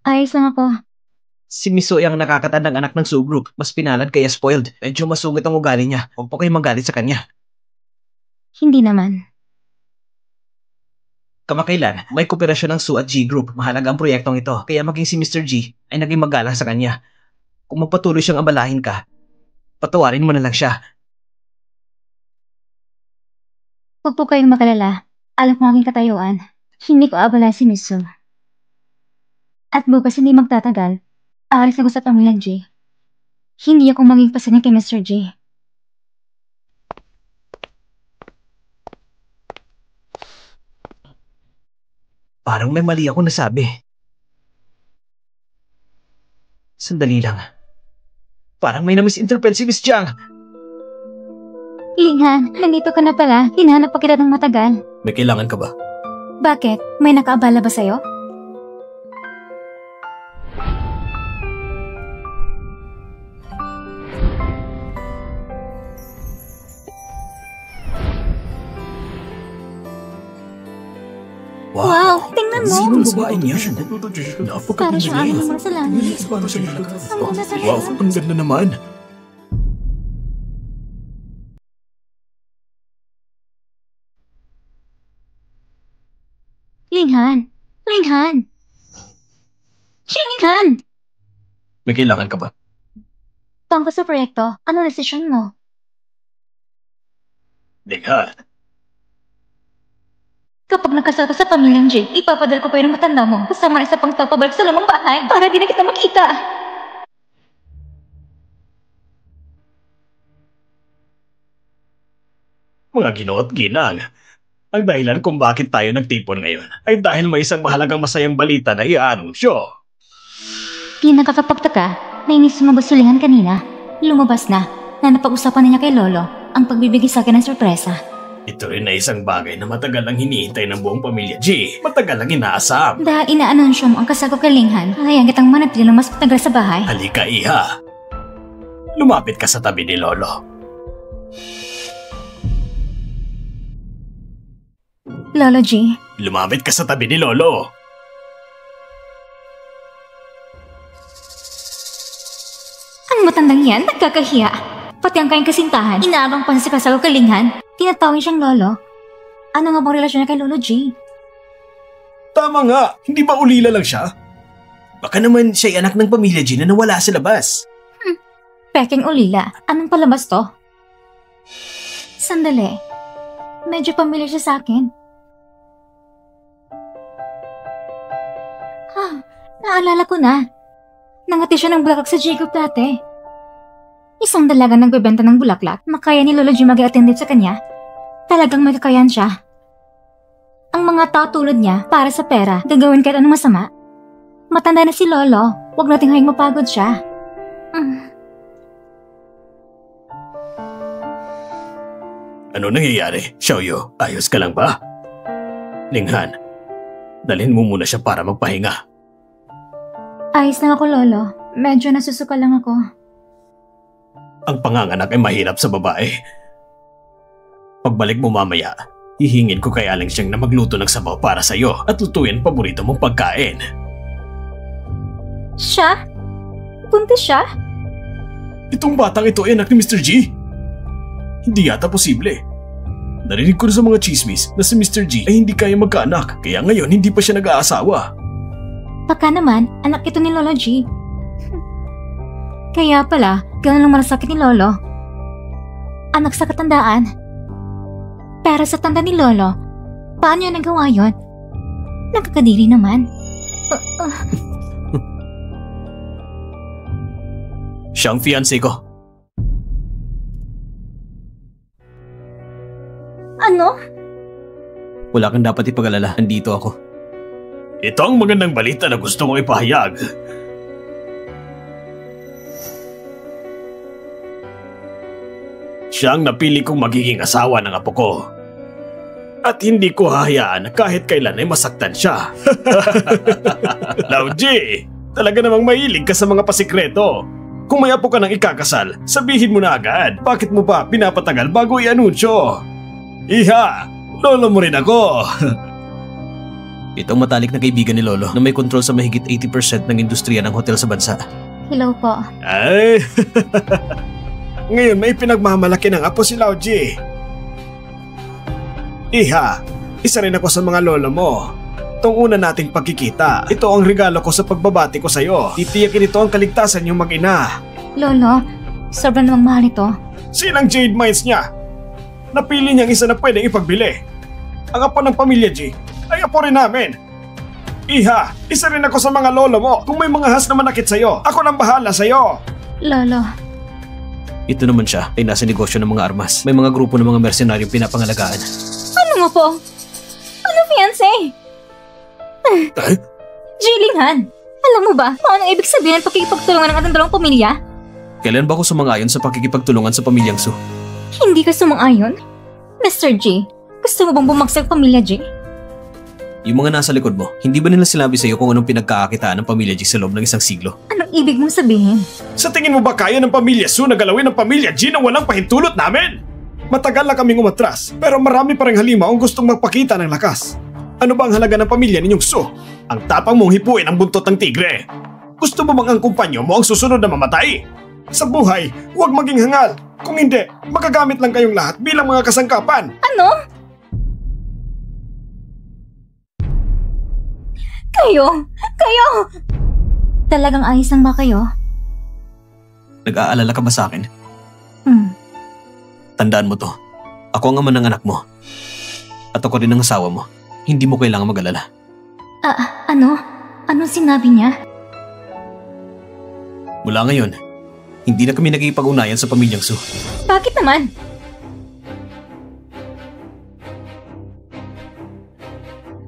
Ayos lang ako. Si Miso ang nakakatandang anak ng Sugruk. Mas pinalad kaya spoiled. Medyo masungit ang ugali niya. Huwag po kayo magalit sa kanya. Hindi naman. Kamakailan, may kooperasyon ng Su at G Group. Mahalaga ang proyektong ito. Kaya maging si Mr. G ay naging magalang sa kanya. Kung magpatuloy siyang abalahin ka, patawarin mo na lang siya. Huwag po kayong makalala. Alam ko ang aking katayuan. Hindi ko abala si Miso. At bukas hindi magtatagal. Aalis na ko sa pamilya G. Hindi ako maging pasanin kay Mr. G. Parang may mali ako nasabi. Sandali lang. Parang may na-misinterpret si Miss Jiang. Linghan, nandito ka na pala. Hinahanap pa kita ng matagal. May kailangan ka ba? Bakit? May nakaabala ba sa'yo? Wow, tingnan mo. Sinong babae niya? Para siyang animal sa langit. Wow, ang ganda naman. Linghan! Linghan! Linghan! May kailangan ka ba? Tungkol sa proyekto, ano desisyon mo? Linghan. Kapag nakasal ka sa pamilyang Jake, ipapadal ko pa yung matanda mo kasama ng isa pang tao pabalik sa lumang bahay para di na kita makita. Mga ginoo at ginang, ang dahilan kung bakit tayo nagtipon ngayon ay dahil may isang mahalagang masayang balita na i-anunsyo. Di nakakapagtaka, nainis sumabot sa Linghan kanina. Lumabas na napag-usapan niya kay Lolo ang pagbibigay sa akin ng sorpresa. Ito rin ay isang bagay na matagal lang hinihintay ng buong pamilya G. Matagal lang inaasam. Dahil inaanunsyo mo ang kasal ko kay Linghan, hayaan kitang manatili ng mas matagal sa bahay. Halika, Iha. Lumapit ka sa tabi ni Lolo. Lolo G, Lumapit ka sa tabi ni Lolo. ang matandang yan, nagkakahiya. Pati ang kayong kasintahan, inaabang pa sa kasal ko kay Linghan. Tinatawin siyang Lolo. Ano nga bang relasyon niya kay Lolo G? Tama nga, hindi ba ulila lang siya? Baka naman siya'y anak ng pamilya G na nawala sa labas. Peking ulila. Anong palabas to? Sandali. Medyo pamilyar siya sa akin. Naalala ko na. Nangati siya ng bulaklak sa Jacob dati. Isang dalaga nagbebenta ng bulaklak, makaya ni Lolo G mag-attendant sa kanya. Talagang may kakayahan siya. Ang mga tao tulad niya, para sa pera, gagawin kahit anong masama. Matanda na si Lolo, huwag nating hayang mapagod siya. Ano nangyayari? Xiaoyu, ayos ka lang ba? Linghan, dalhin mo muna siya para magpahinga. Ayos lang ako, Lolo. Medyo nasusuka lang ako. Ang panganganak ay mahirap sa babae. Pagbalik mo mamaya, hihingin ko kay Aling siyang na magluto ng sabaw para sa'yo at lutuin paborito mong pagkain. Siya? Buntis siya? Itong batang ito ay anak ni Mr. G? Hindi yata posible. Narinig ko na sa mga chismis na si Mr. G ay hindi kaya magkaanak, kaya ngayon hindi pa siya nag-aasawa. Baka naman, anak ito ni Lolo G. Kaya pala, gano'n lang malasakit ni Lolo. Anak sa katandaan. Pero sa tanda ni Lolo, paano niya nagawa yun? Nakakadiri naman. Siya ang fiancé ko. Ano? Wala kang dapat ipag-alala, andito ako. Ito ang magandang balita na gusto kong ipahayag. Siya ang napili kong magiging asawa ng apo ko. At hindi ko hahayaan na kahit kailan ay masaktan siya. Lauji, talaga namang mahilig ka sa mga pasikreto. Kung may apo ka nang ikakasal, sabihin mo na agad. Bakit mo pa pinapatagal bago i-anunsyo? Iha, lolo mo rin ako. Itong matalik na kaibigan ni Lolo na may kontrol sa mahigit 80% ng industriya ng hotel sa bansa. Hello po. Ay, ngayon may pinagmamalaki ng apo si Lauji. Iha, isa rin ako sa mga lolo mo. Itong una nating pagkikita, ito ang regalo ko sa pagbabati ko sa'yo. Titiyakin ito ang kaligtasan niyong mag-ina. Lolo, sobrang namang mahal ito. Sinang Jade Mines niya? Napili niyang isa na pwedeng ipagbili. Ang apo ng pamilya G ay apo rin namin. Iha, isa rin ako sa mga lolo mo. Kung may mga has na manakit sa'yo, ako nang bahala sa'yo. Lolo. Ito naman siya ay nasa negosyo ng mga armas. May mga grupo ng mga mercenaryong pinapangalagaan. Ano nga po? Ano fiancé? Jilinghan, alam mo ba kung anong ibig sabihin ng pagkikipagtulungan ng ating dalawang pamilya? Kailan ba ako sumang-ayon sa pakikipagtulungan sa pamilyang Su? Hindi ka sumang-ayon? Mr. G, gusto mo bang bumagsak pamilya G? Yung mga nasa likod mo, hindi ba nila sinabi sa'yo kung anong pinagkakakitaan ng pamilya G sa loob ng isang siglo? Anong ibig mong sabihin? Sa tingin mo ba kaya ng pamilya Su na galawin ng pamilya G nang walang pahintulot namin? Matagal na kaming umatras, pero marami pa ring halimaw ang gustong magpakita ng lakas. Ano ba ang halaga ng pamilya ninyong Su? Ang tapang mong hipuin ang buntot ng tigre. Gusto mo bang ang kumpanyo mo ang susunod na mamatay? Sa buhay, huwag maging hangal. Kung hindi, magagamit lang kayong lahat bilang mga kasangkapan. Ano? Kayo! Talagang ayos lang ba kayo? Nag-aalala ka ba sa akin? Tandaan mo to. Ako ang ama ng anak mo. At ako rin ang asawa mo. Hindi mo kailangan mag-alala. Ano? Anong sinabi niya? Mula ngayon, hindi na kami nagkikipag-unayan sa pamilyang Su. Bakit naman?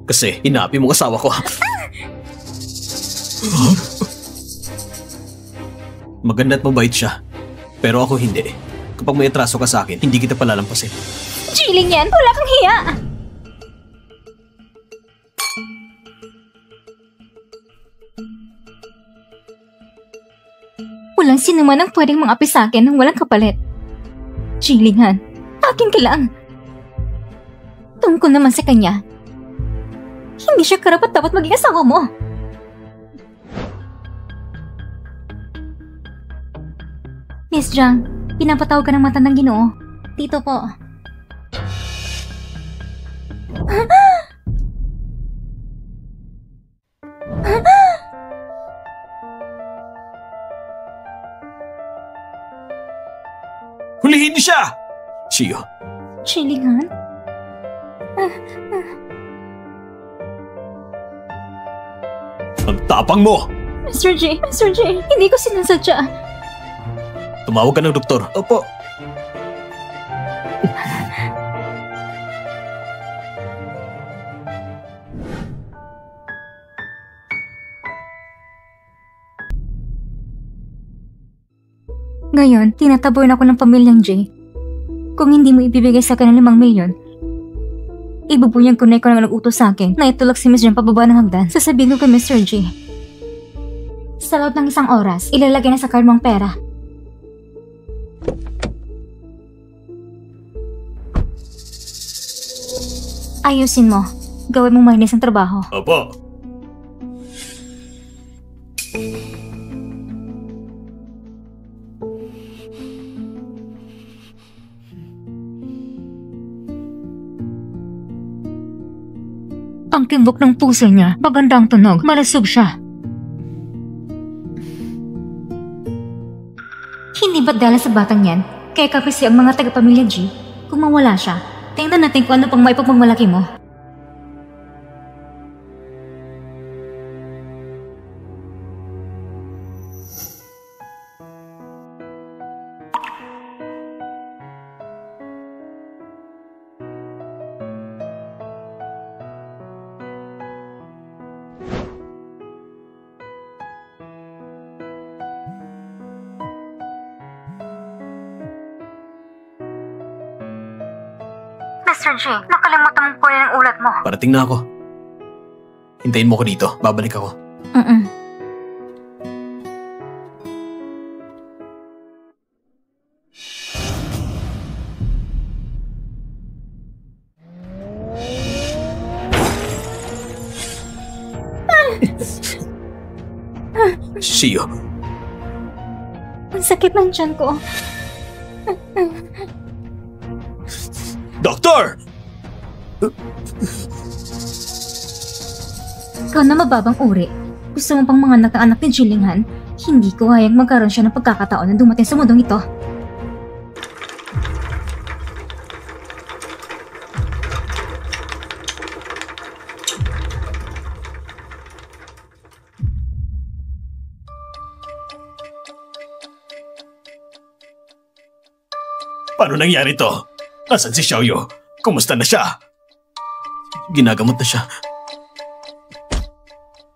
Kasi inaapi mong asawa ko. Maganda at mabait siya. Pero ako hindi. Kapag may atraso ka sa akin, hindi kita palalampasin. Jiling yan! Wala kang hiya! Walang sino man ang pwedeng mangapi sa akin nang walang kapalit. Jilingan, akin ka lang. Tungkol naman sa kanya, hindi siya karapat-dapat maging asawa mo. Miss Jiang, pinapatawag ka ng matandang Ginoo. Dito po. Hulihin niyo siya! Shio. Jilingan? Ang tapang mo! Mr. J, hindi ko sinasadya. Tumawag ka ng doktor. Opo. Ngayon, tinataboy ako ng pamilyang J. Kung hindi mo ibibigay sa akin ng 5 milyon, ibubunyag ko na ikaw na nag-utos sa akin na itulak si Miss Jen pababa ng hagdan. Sasabihin ko kay Mr. G. Sa loob ng 1 oras, ilalagay na sa card mo ang pera. Ayusin mo. Gawin mong malinis ang trabaho. Opo. Ang timbok ng puso niya, magandang tunog, malusog siya. Hindi ba dahil sa batang yan, kaya kapisi ang mga taga-pamilya G? Kung mawala siya, tingnan natin kung ano pang maipagmamalaki mo. Mr. G, nakalimutan mong kunin ang ulat mo. Parating na ako. Hintayin mo ko dito. Babalik ako. Shio. Ang sakit ng tiyan ko. Doktor! Ikaw na mababang uri. Gusto mo pang mga anak ni Jilinghan? Hindi ko hayang magkaroon siya ng pagkakataon na dumating sa mundong ito. Paano nangyari to? Nasaan si Xiaoyu? Kumusta na siya? Ginagamot na siya.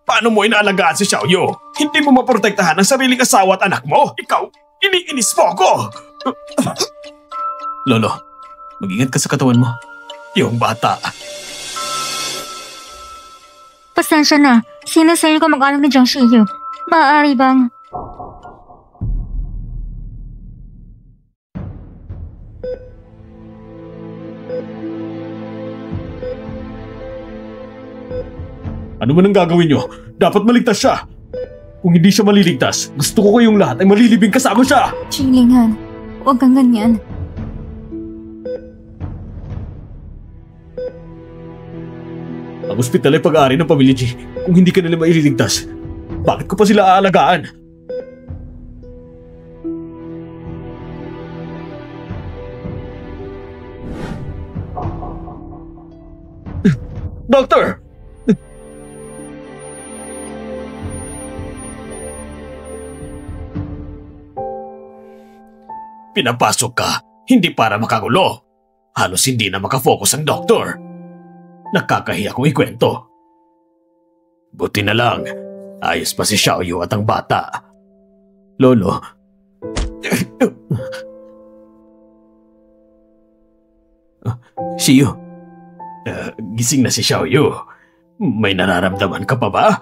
Paano mo inaalagaan si Xiaoyu? Hindi mo maprotektahan ang sariling asawa at anak mo? Ikaw, Iniinis mo ako! Lolo, mag-ingat ka sa katawan mo. Yung bata. Pasensya na. Sinasayo ko mag-alam ni Jiang Shiyu. Maaari bang... Ano man ang gagawin nyo? Dapat maligtas siya. Kung hindi siya maliligtas, gusto ko kayong lahat ay malilibing kasama siya. Chilingan, huwag kang ganyan. Ang ospital ay pag-aari ng pamilya G. Kung hindi ka nila maililigtas, bakit ko pa sila aalagaan? Doctor! Pinapasok ka, hindi para makagulo. Halos hindi na makafocus ang doktor. Nakakahiya kong ikwento. Buti na lang, ayos pa si Xiaoyu at ang bata. Lolo. Xiu. Gising na si Xiaoyu. May nararamdaman ka pa ba?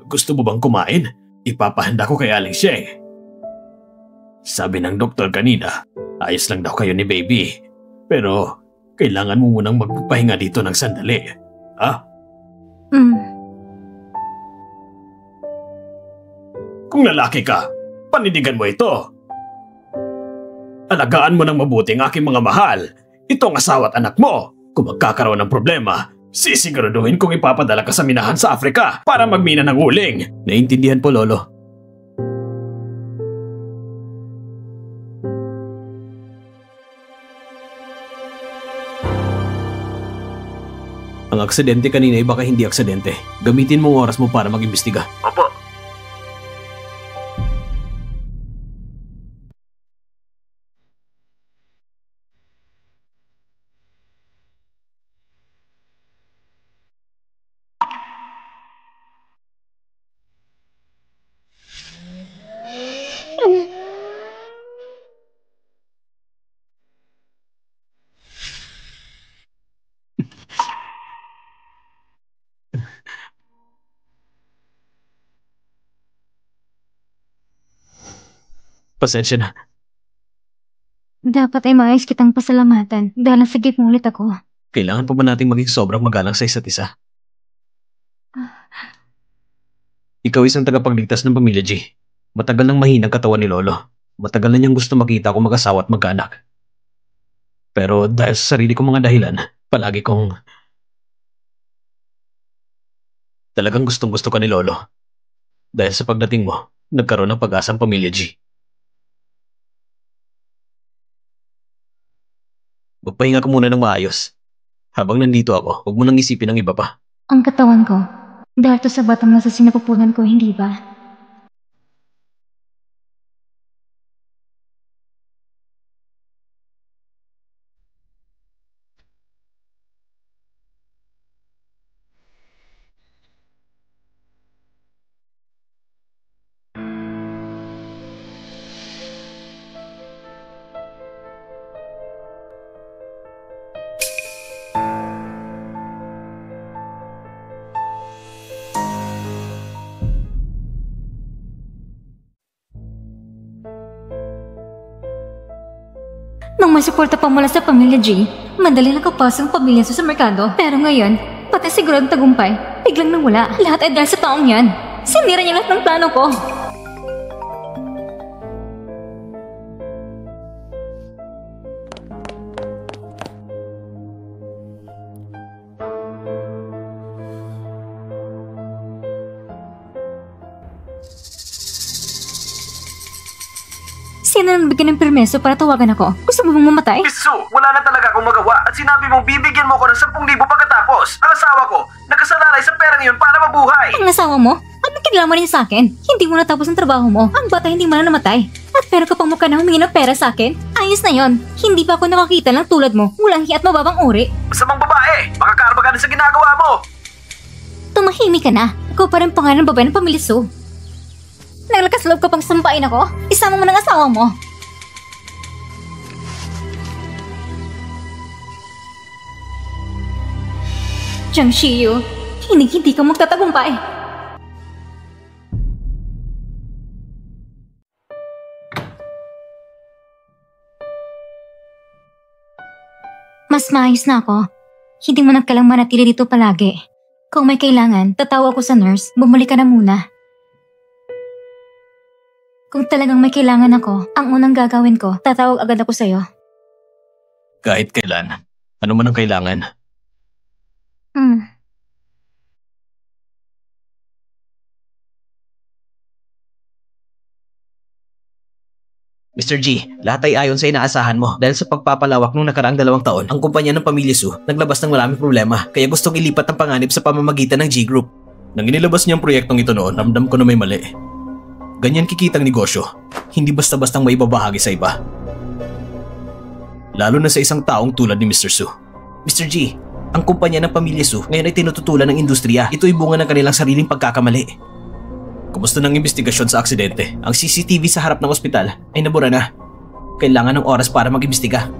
Gusto mo bang kumain? Ipapahanda ko kay Aling Sheng. Sabi ng doktor kanina, ayos lang daw kayo ni baby. Pero kailangan mo munang magpahinga dito ng sandali. Ha? Kung lalaki ka, panindigan mo ito. Alagaan mo ng mabuti ang aking mga mahal. Ito ang asawa at anak mo. Kung magkakaroon ng problema, sisiguraduhin kong ipapadala ka sa minahan sa Afrika para magmina ng uling. Naintindihan po, Lolo. Ang aksidente kanina ay baka hindi aksidente. Gamitin mo ang oras mo para mag-imbestiga. Opo. Pasensya na. Dapat ay maayos kitang pasalamatan dahil nasagip mo ulit ako. Kailangan pa ba nating maging sobrang magalang sa isa't isa? Ikaw isang tagapagligtas ng pamilya G. Matagal nang mahinang katawan ni Lolo. Matagal na niyang gusto makita akong mag-asawa at mag-anak. Pero dahil sa sarili kong mga dahilan, palagi kong... Talagang gustong-gusto ka ni Lolo. Dahil sa pagdating mo, nagkaroon ng pag-asang pamilya G. Magpahinga ka muna ng maayos. Habang nandito ako, huwag mo nang isipin ang iba pa. Ang katawan ko, dahil to sa batang nasa sinapupunan ko, hindi ba? Nung may suporta pa mula sa pamilya G, madali nakapasok ang pamilya sa merkado. Pero ngayon, pati siguradong tagumpay, biglang nawala. Lahat ay dahil sa taong yan. Sinira niya lahat ng plano ko. Sino nang bigyan ng permeso para tawagan ako? Gusto mo bang mamatay? Miss Su, wala na talaga akong magawa at sinabi mong bibigyan mo ko ng 10,000 pagkatapos. Ang asawa ko, nakasalalay sa pera niyon para mabuhay. Ang asawa mo? Anong kinalaman niya sa akin? Hindi mo natapos ang trabaho mo. Ang bata hindi man na namatay. At pero kapag mukha na humingi ng pera sa akin, ayos na yon. Hindi pa ako nakakita ng tulad mo. Walang hiya at mababang uri. Masamang babae, makakarma ka na sa ginagawa mo. Tumahimik ka na. Ikaw pa rin pangalan ng babae ng pamilya Su. Naglakas loob ka pang sampain ako? Isama mo ng asawa mo. Jiang Shiyu, hindi ka magtatagumpay. Mas maayos na ako. Hindi mo nagkalang manatili dito palagi. Kung may kailangan, tatawa ko sa nurse, bumalik ka na muna. Kung talagang may kailangan ako, ang unang gagawin ko, tatawag agad ako sa'yo. Kahit kailan. Ano man ang kailangan. Mr. G, lahat ay ayon sa inaasahan mo. Dahil sa pagpapalawak nung nakaraang 2 taon, ang kumpanya ng Pamilya Su naglabas ng maraming problema. Kaya gustong ilipat ang panganib sa pamamagitan ng G Group. Nang inilabas niyang proyektong ito noon, ramdam ko na may mali. Ganyan kikitang negosyo. Hindi basta-bastang maibabahagi sa iba. Lalo na sa isang taong tulad ni Mr. Su. Mr. G, ang kumpanya ng Pamilya Su ngayon ay tinututulan ng industriya. Ito'y bunga ng kanilang sariling pagkakamali. Kumusta ng investigasyon sa aksidente? Ang CCTV sa harap ng ospital ay nabura na. Kailangan ng oras para mag-imbestiga.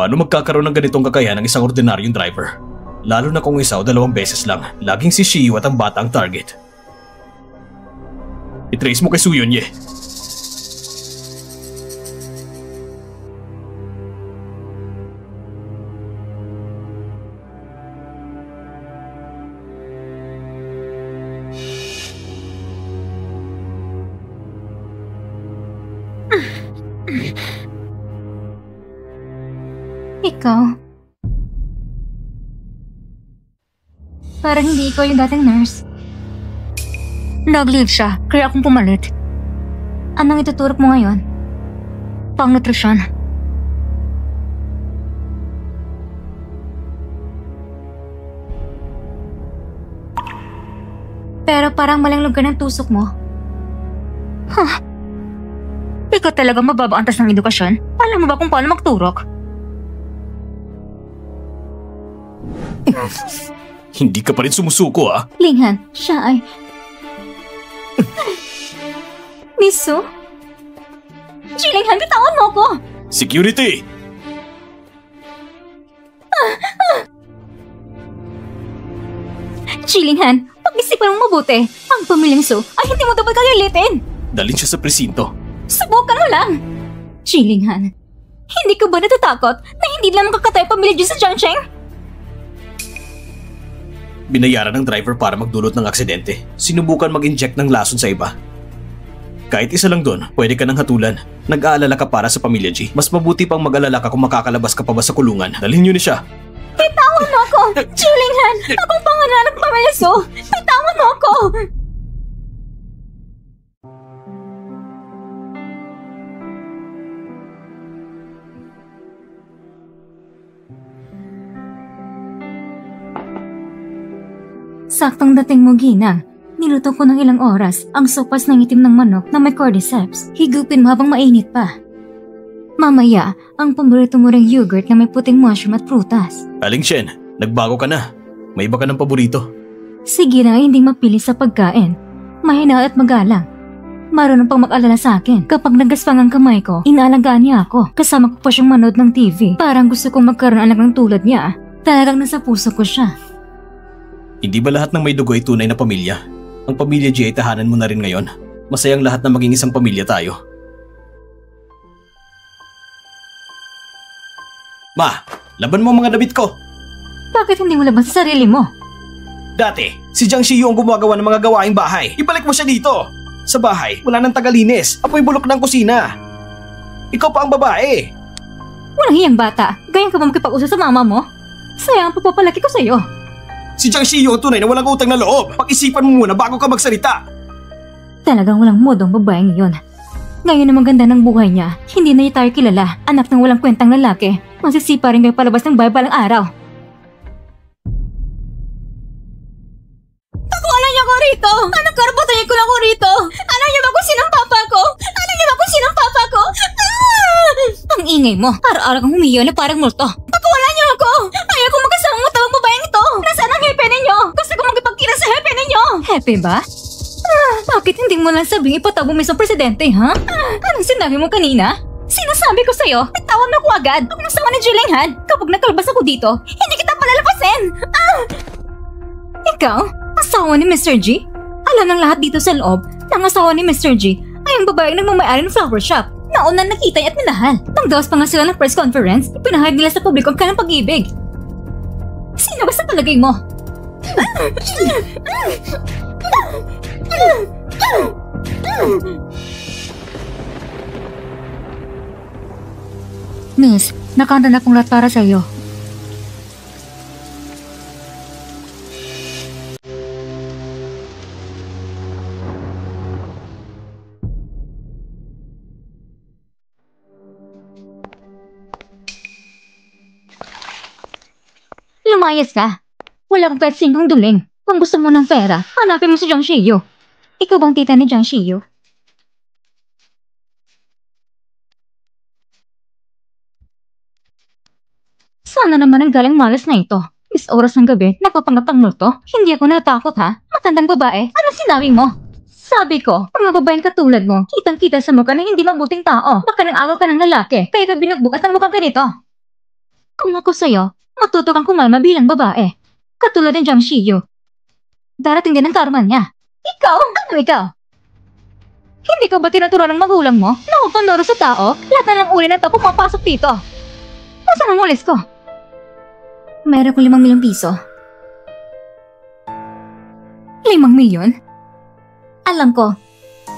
Paano magkakaroon ng ganitong kakayahan ng isang ordinaryong driver? Lalo na kung 1 o 2 beses lang, laging si Shiyu at ang bata ang target. I-trace mo kay Su Yunye. Ikaw? Parang hindi ikaw yung dating nurse. Nag-leave siya, kaya akong pumalit. Anong ituturok mo ngayon? Pang-nutrisyon. Pero parang maling lugar ng tusok mo. Huh? Ikaw talaga mababaantas ng edukasyon? Alam mo ba kung paano magturok? Hindi ka pa rin sumusuko ah. Linghan, siya ay... Miso? Linghan, bitawan mo ko! Security! Linghan, pag-isipan mong mabuti. Ang pamilyang Su ay hindi mo dapat kagalitin. Dalhin siya sa presinto. Subukan mo lang. Linghan, hindi ka ba natatakot na hindi lang makakatay pamilya dyan sa Jiangsheng? Binayaran ng driver para magdulot ng aksidente. Sinubukan mag-inject ng lason sa iba. Kahit isa lang doon, pwede ka nang hatulan. Nag-aalala ka para sa pamilya G. Mas mabuti pang mag-alala ka kung makakalabas ka pa ba sa kulungan. Dalhin niyo na siya. Bitawan mo ako! Linghan, akong pangalan ng pamilya Su! Bitawan mo ako! Saktong dating mo, Ginang. Niluto ko ng ilang oras ang sopas ng itim ng manok na may cordyceps. Higupin mo habang mainit pa. Mamaya, ang paborito mo ring yogurt na may puting mushroom at prutas. Aling Shen, nagbago ka na. May iba ka ng paborito. Sige na, hindi mapili sa pagkain. Mahina at magalang. Marunong pang mag-alala sa akin. Kapag nagaspang ang kamay ko, inaalagaan niya ako. Kasama ko pa siyang manood ng TV. Parang gusto kong magkaroon anak ng tulad niya. Talagang nasa puso ko siya. Hindi ba lahat ng may dugo ay tunay na pamilya? Ang pamilya G ay tahanan mo na rin ngayon. Masayang lahat na maging isang pamilya tayo. Ma, laban mo ang mga damit ko! Bakit hindi mo laban sa sarili mo? Dati, si Jiang Shiyu ang gumagawa ng mga gawaing bahay. Ibalik mo siya dito! Sa bahay, wala nang tagalinis. Apoy bulok ng kusina. Ikaw pa ang babae. Walang hiyang bata. Ganyan ka ba makipag-usap sa mama mo? Sayang ang pagpapalaki ko sa'yo. Si Jiang Shiyu ang tunay na walang utang na loob. Pag-isipan mo muna bago ka magsalita. Talagang walang modo ang babaeng iyon. Ngayon na maganda ng buhay niya, hindi na niya tayo kilala. Anak ng walang kwentang lalaki. Masisipa rin kayo palabas ng bahay balang araw. Pakuwalan niyo ko rito! Anong karapatan niyo ko lang ko rito? Alam niyo ba kung sinong papa ko? Alam niyo ba kung sinong papa ko? Ang ingay mo. Araw-araw kang humiyo na parang multo. Pakuwalan niyo ako! Ayaw kong magkasama mo tawang babaeng ito! Nasaan ang hepe ninyo? Gusto kong magipagkita sa hepe ninyo! Hepe ba? Bakit hindi mo lang sabing ipatago mo sa presidente, ha? Anong sinabi mo kanina? Sinasabi ko sa'yo, nagtawag na ako agad. Huwag mong sawa ni Jillian. Kapag nakalabas ako dito, hindi kita palalapasin! Ikaw, asawa ni Mr. G? Alam ng lahat dito sa loob na ang asawa ni Mr. G ay ang babaeng nagmamayari ng flower shop. Nauna nakita niya at minahal. Nagdaos pa nga sila ng press conference, ipinahayag nila sa publiko ang kanilang pag-ibig. Sino ba sa palagay mo? Miss, nakahanda na pong lahat para sa iyo. Lumayas ka. Wala kang kahit sinong duling. Kung gusto mo ng pera, hanapin mo si Jiang Shiyu. Ikaw bang tita ni Jiang Shiyu? Sana naman ang galing malas na ito. Is oras ng gabi, nagpapangapang multo. Hindi ako natakot ha. Matandang babae, ano sinabi mo? Sabi ko, mga babaeng katulad mo, kitang-kita sa mukha na hindi mabuting tao. Baka nang agaw ka ng lalaki, kaya ka binugbog at ang mukhang ganito. Kung ako sa'yo, matuto kang kumalma bilang babae. Katulad ng Jiang Shiyu. Darating din ang karma niya. Ikaw? Ano ikaw? Hindi ka ba tinuturuan ng magulang mo na huwag panlaro sa tao? Lahat na lang uli na ito pumapasok dito. Nasaan ang ulis ko? Meron ko 5 milyong piso. 5 milyon? Alam ko,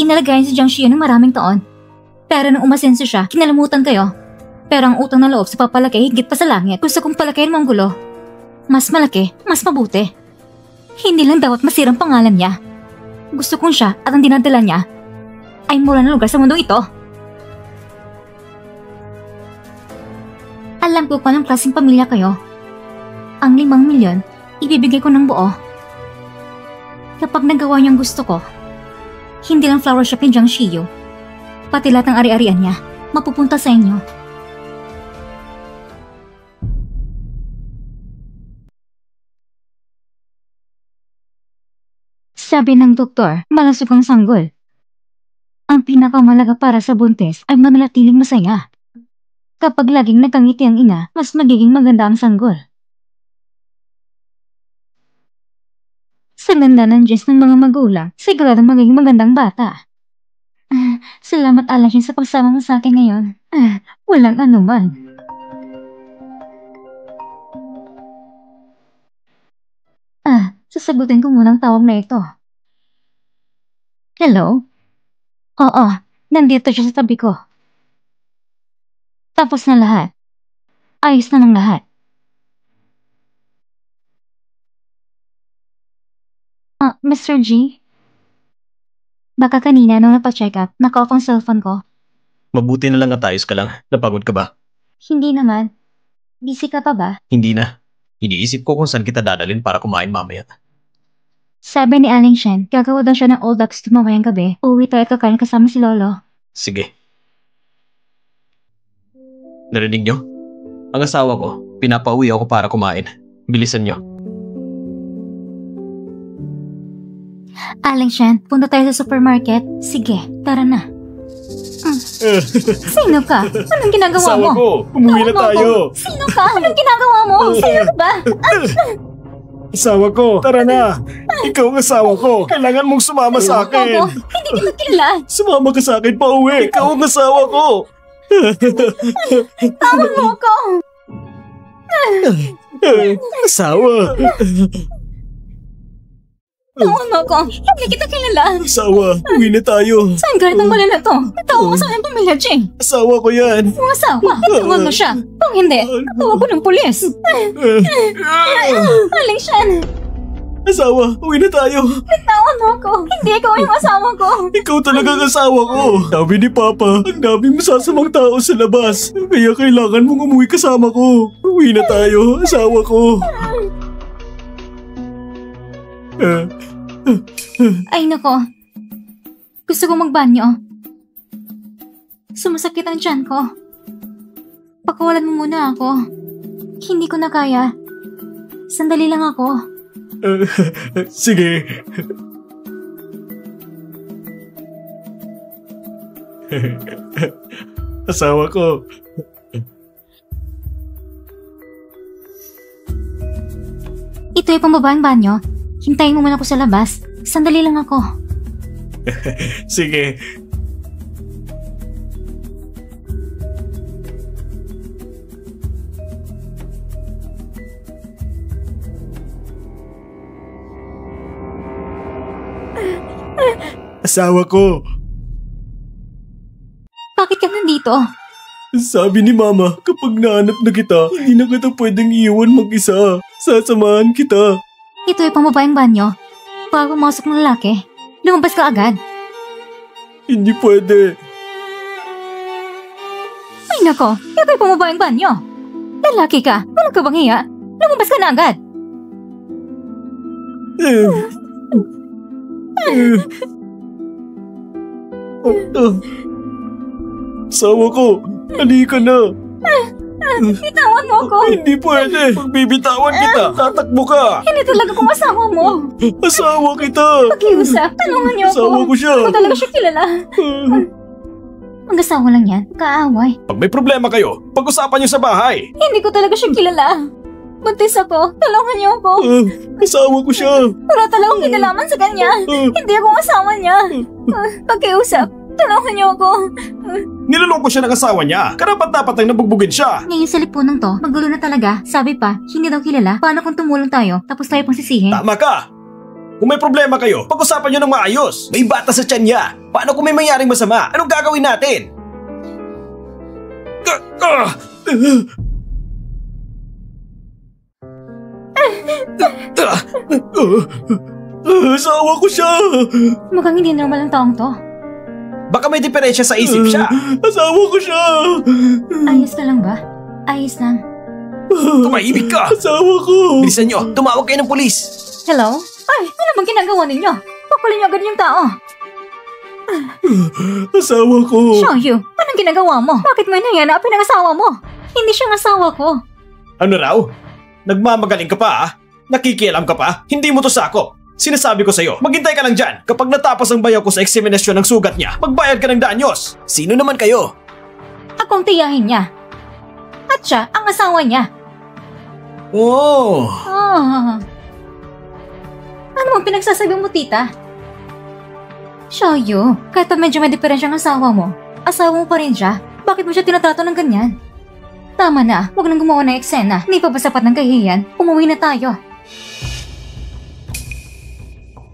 inalagayan si Jiang Shiyu ng maraming taon. Pero nung umasenso siya, kinalamutan kayo. Pero ang utang na loob sa papalaki higit pa sa langit. Gusto kong palakihin mo ang gulo. Mas malaki, mas mabuti. Hindi lang dapat masirang pangalan niya. Gusto kong siya at ang dinadala niya ay mura na lugar sa mundo ito. Alam ko kung anong klaseng pamilya kayo. Ang 5 milyon, ibibigay ko ng buo. Kapag nagawa niyang gusto ko, hindi lang flower shop ni Jiang Shiyu, pati lahat ng ari-arian niya, mapupunta sa inyo. Sabi ng doktor, malasog ang sanggol. Ang pinakamalaga para sa buntis ay mananatiling masaya. Kapag laging nagkangiti ang ina, mas magiging maganda ang sanggol. Sa ganda ng Diyos ng mga magulang, sigurado magiging magandang bata. Salamat Alan sa pagsama mo sa akin ngayon. Walang anuman. Sasagutin ko muna ang tawag na ito. Hello? Oo, nandito siya sa tabi ko. Tapos na lahat. Ayos na ng lahat. Mr. G? Baka kanina nung napacheck up, naka-off ang cellphone ko. Mabuti na lang at ayos ka lang. Napagod ka ba? Hindi naman. Busy ka pa ba? Hindi na. Iniisip ko kung saan kita dadalhin para kumain mamaya. Sabi ni Aling Shen, gagawa daw siya ng old ducks mamayang gabi. Uwi tayo at kakain kasama si Lolo. Sige. Narinig nyo? Ang asawa ko, pinapauwi ako para kumain. Bilisan nyo. Aling Shen, punta tayo sa supermarket. Sige, tara na. Sino ka? Anong ginagawa Asawa mo? ko, umuwi na tayo. Sino ka? Anong ginagawa mo? Sino ka ba? Asawa ko, tara na. Ikaw ang asawa ko. Kailangan mong sumama sa akin. Hindi kita kilala. Sumama ka sa akin pa uwi. Ikaw ang asawa ko. Tawag mo ko. Asawa. Tawag mo ko. Hindi kita kilala. Asawa, uwi na tayo. Saan galit ang mali na to? Tawag mo sa aking pamilya, Ching. Asawa ko yan. Yung asawa, tawag mo siya. Kung hindi, tawag ko ng pulis. Aling Shen, Asawa, uwi na tayo. tawag mo ko. Hindi ikaw yung asawa ko. Ikaw talaga ang asawa ko. Sabi ni Papa, ang daming masasamang tao sa labas. Kaya kailangan mong umuwi kasama ko. Uwi na tayo, asawa ko. Ay nako. Gusto ko magbanyo. Sumasakit ang tiyan ko. Pakawalan mo muna ako. Hindi ko na kaya. Sandali lang ako. Sige. Asawa ko. Ito ay pambabaeng banyo. Hintayin mo muna ako sa labas. Sandali lang ako. Sige. Asawa ko. Bakit ka nandito? Sabi ni Mama, kapag nahanap na kita, hindi na kita pwedeng iiwan mag-isa. Sasamahan kita. Ito ay pambabaeng banyo. Bago pumasok ng lalaki, lumabas ka agad. Hindi pwede. Ay nako, ito ay pambabaeng banyo. Lalaki ka, walang ka bang hiya? Lumabas ka na agad. Asawa ko, halika na. Bitawan mo ako. Hindi pwede. Pagbibitawan kita, tatakbo ka. Hindi talaga kung asawa mo. Asawa kita. Pakiusap, tanungan niyo ako. Asawa ko siya. Ako talaga siya kilala. Mag-asawa lang yan, kaaway. Pag may problema kayo, pag-usapan niyo sa bahay. Hindi ko talaga siya kilala. Buntis ako, tulungan niyo ako. Asawa ko siya. Wala talagang kinalaman sa kanya. Hindi ako ang asawa niya. Pakiusap, tulungan niyo ako. Niloloko siya ng asawa niya. Karapat-dapat ang nabugbugin siya. Ngayon sa lipunang to, magulo na talaga. Sabi pa, hindi daw kilala. Paano kung tumulong tayo, tapos tayo pang sisihin? Tama ka. Kung may problema kayo, pag-usapan niyo ng maayos. May bata sa tiyan niya. Paano kung may mangyaring masama? Anong gagawin natin? Asawa ko siya. Mukhang hindi normal ang taong to. Baka may diferensya sa isip siya. Asawa ko siya. Ayos ka lang ba? Ayos lang. Tumahimik ka. Asawa ko. Bilisan niyo, tumawag kayo ng pulis. Hello? Ay, ano bang ginagawa ninyo? Pakulin niyo agad yung tao. Asawa ko. Shoyu, anong ginagawa mo? Bakit mo hinahanapin ang asawa mo? Hindi siyang asawa ko. Ano raw? Nagmamagaling ka pa ah? Nakikialam ka pa? Hindi mo to sakop. Sinasabi ko sa'yo, maghintay ka lang dyan. Kapag natapos ang bayaw ko sa eksaminasyon ng sugat niya, magbayad ka ng danyos. Sino naman kayo? Akong tiyahin niya. At siya ang asawa niya. Oh. Ano ang pinagsasabi mo, tita? Shoyu, kahit pa medyo may diferensya ang asawa mo mo pa rin siya. Bakit mo siya tinatrato ng ganyan? Tama na, huwag nang gumawa ng eksena. Hindi pa ba sapat ng kahihiyan? Umuwi na tayo.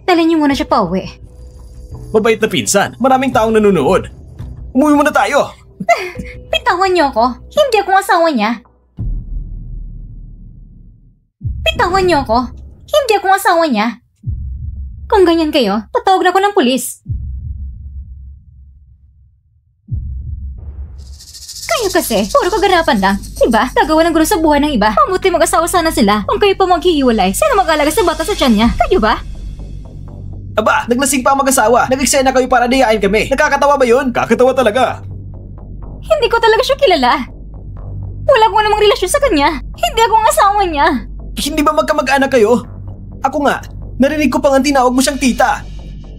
Dalhin niyo muna siya pa uwi. Mabait na pinsan. Maraming taong nanonood. Umuwi muna tayo. Bitawan niyo ako. Hindi ako ang asawa niya. Bitawan niyo ako. Hindi ako ang asawa niya. Kung ganyan kayo, tatawag na ako ng pulis. Kayo kasi, puro kaganapan lang. Diba? Gagawa ng gulo sa buhay ng iba. Mabuti mag-asawa sana sila. Kung kayo pa maghihiwalay, sino mag-alaga sa bata sa tiyan niya? Kayo ba? Aba, naglasing pa ang mag-asawa. Nag-eksena kayo para diyain kami. Nakakatawa ba yun? Kakatawa talaga. Hindi ko talaga siya kilala. Wala ko namang relasyon sa kanya. Hindi ako ang asawa niya. Hindi ba magkamag-anak kayo? Ako nga, narinig ko pa nga tinawag mo siyang tita.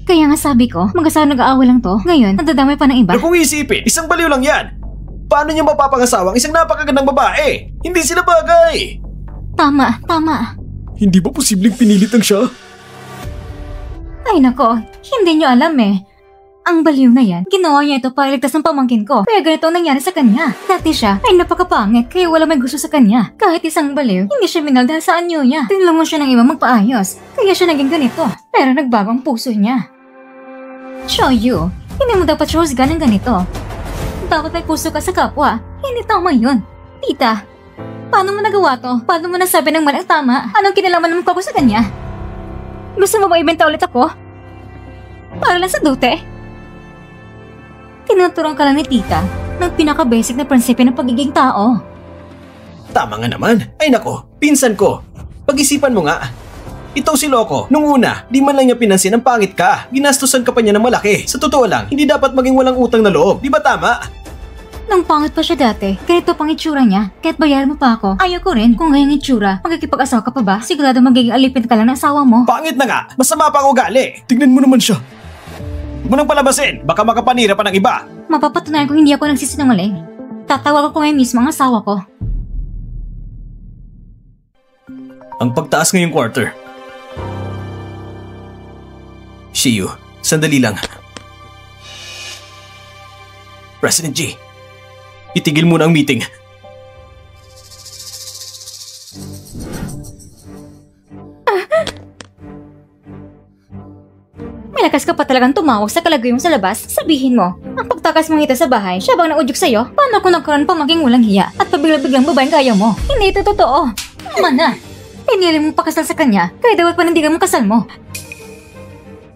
Kaya nga sabi ko, mag-asawa nag-aaway lang to. Ngayon, nadadamay pa ng iba. Na kung isipin, isang baliw lang yan. Paano niyo mapapangasawa ang isang napakagandang babae? Hindi sila bagay. Tama. Hindi ba posibleng pinilit lang siya? Ay nako, hindi niyo alam eh. Ang baliw na yan, ginawa niya ito para iligtas ng pamangkin ko. Kaya ganito ang nangyari sa kanya. Dati siya ay napakapangit kaya wala may gusto sa kanya. Kahit isang baliw, hindi siya minal dahil sa anyo niya. Tinulungan siya ng iba magpaayos. Kaya siya naging ganito. Pero nagbago ang puso niya. Shoyu, hindi mo dapat siya husgan ng ganito. Dapat may puso ka sa kapwa. Hindi tama yun. Tita, paano mo nagawa to? Paano mo nasabi ng malang tama? Anong kinalaman naman ko sa kanya? Gusto mo ba ibenta ulit ako? Para lang sa dute? Tinuturong ka lang ni tita ng pinaka-basic na prinsipyo ng pagiging tao. Tama nga naman. Ay nako, pinsan ko. Pag-isipan mo nga. Ito si Loco. Nung una, di man lang niya pinansin ang pangit ka. Ginastusan ka pa niya ng malaki. Sa totoo lang, hindi dapat maging walang utang na loob. Di ba tama? Nung pangit pa siya dati, ganito pang itsura niya. Kahit bayaran mo pa ako, ayaw ko rin. Kung ngayong itsura, magkikipag-asawa ka pa ba? Sigurado magiging alipin ka lang ng asawa mo. Pangit na nga. Masama pa ang ugali. Tignan mo naman siya. Huwag mo nang palabasin. Baka makapanira pa ng iba. Mapapatunayan ko hindi ako nagsisinungaling. Tatawag ko ngayon mismo ang asawa ko. Ang pagtaas ngayong quarter. Shiyu, sandali lang. President G, itigil muna ang meeting. May lakas ka pa talagang tumawag sa kalagay mo sa labas. Sabihin mo, ang pagtakas mong ito sa bahay, siya bang naudyok sa'yo? Paano kung nagkaroon pa maging walang hiya at pabigla-biglang babaeng kaya mo? Hindi ito totoo. Tama na. Pinili mong pakasal sa kanya, kaya dapat panindigan mong kasal mo.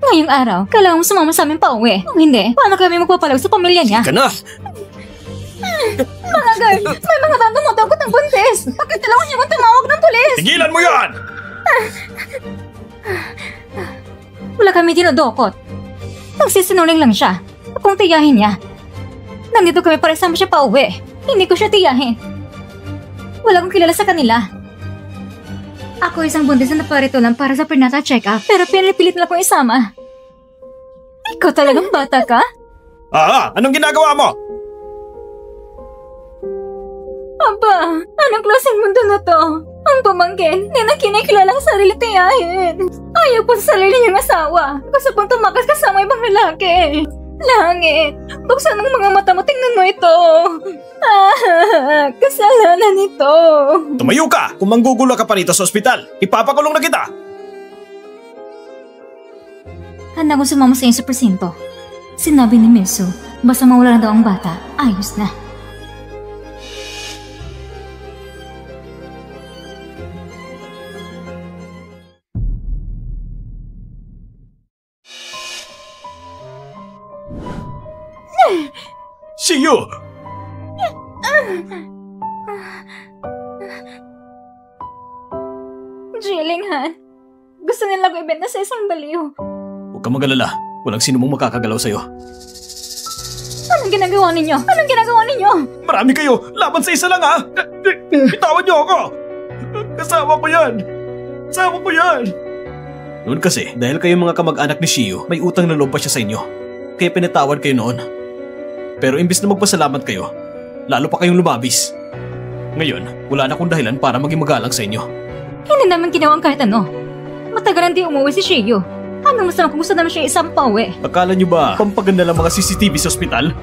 Ngayong araw, kailangan mo sumama sa amin pa uwi. Kung hindi, paano kami magpapalag sa pamilya niya? Ka na! Mga girl, may mga tao tumutakot ng buntis. Bakit dalawa niyo mo tumawag ng pulis? Tigilan mo yan! Wala kami dinodokot. Nagsisinungaling lang siya. Kung tiyahin niya, nandito kami para isama siya pa uwi. Hindi ko siya tiyahin. Wala akong kilala sa kanila. Ako isang buntis na naparito lang para sa prenatal check-up, pero pinipilit na akong isama. Ikaw talagang bata ka? Anong ginagawa mo? Aba, anong klaseng mundo na to? Ang pamangkin, hindi na kinikilala ang sarili tiyahin. Ayaw po sa sarili niyang asawa. Gusto pong tumakas kasama ibang lalaki. Langit, buksan ang mga mata mo, tingnan mo ito. Kasalanan ito. Tumayo ka! Kung manggugula ka pa rito sa ospital, ipapakulong na kita! Handa ko sumama sa inyo sa presinto. Sinabi ni Miso, basta mawala na daw ang bata, ayos na. Shiyu! Jilinghan, gusto nila ko ibenta sa isang baliw. Huwag ka mag-alala. Walang sino mong makakagalaw sa'yo. Anong ginagawa ninyo? Anong ginagawa ninyo? Marami kayo! Laban sa isa lang ha! Bitawan niyo ako! Kasama ko yan! Kasama ko yan! Noon kasi, dahil kayo mga kamag-anak ni Shiyu, may utang na loob pa siya sa inyo. Kaya pinatawad kayo noon. Pero imbis na magpasalamat kayo, lalo pa kayong lumabis. Ngayon, wala na akong dahilan para maging magalang sa inyo. Hindi naman ginawang kahit ano. Matagal hindi umuwi si Shiyu. Ano masama kung gusto naman siya isang pauwi? Akala nyo ba pampaganda lang mga CCTV sa ospital?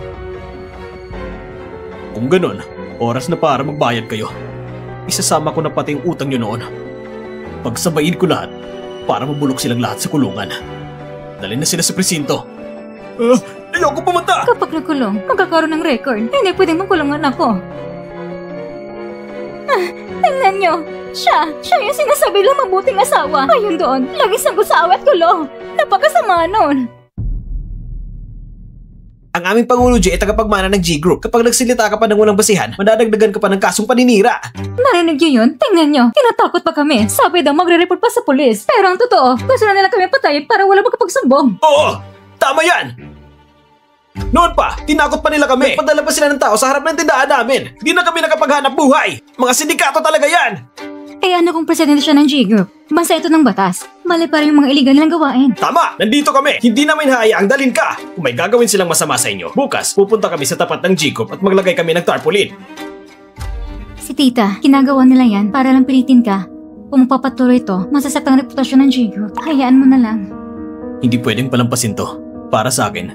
Kung ganun, oras na para magbayad kayo. Isasama ko na pati yung utang nyo noon. Pagsabayin ko lahat para mabulok silang lahat sa kulungan. Dalhin na sila sa presinto. Ayoko pumunta! Kapag nakulong, magkakaroon ng record. Hindi pwedeng makulungan ako. Tingnan nyo. Siya yung sinasabi lang mabuting asawa. Ayun doon, lagi sagot sa awat kulong. Napakasama nun. Ang aming Pangulo G ay tagapagmana ng G-Group. Kapag nagsilita ka pa ng walang basihan, madadagdagan ka pa ng kasong paninira. Narinig nyo yun? Tingnan nyo, tinatakot pa kami. Sabi daw magre-report pa sa pulis. Pero ang totoo, gusto na nila kami patayin para wala magkapagsumbong. Oo! Tama yan! Noon pa, tinakot pa nila kami. Padala pa sila ng tao sa harap ng tindahan namin. Hindi na kami nakapaghanap buhay. Mga sindikato talaga yan! Eh ano kung presidente siya ng G-Group? Bansa ito ng batas. Mali pa rin yung mga iligal nilang gawain. Tama! Nandito kami! Hindi namin hayaang dalhin ka! Kung may gagawin silang masama sa inyo, bukas pupunta kami sa tapat ng G-Group at maglagay kami ng tarpaulin. Si tita, ginagawa nila yan para lang pilitin ka. Kung magpapatuloy ito, masasaktan ang reputasyon ng G-Group. Hayaan mo na lang. Hindi pwedeng palampasin to. Para sa akin,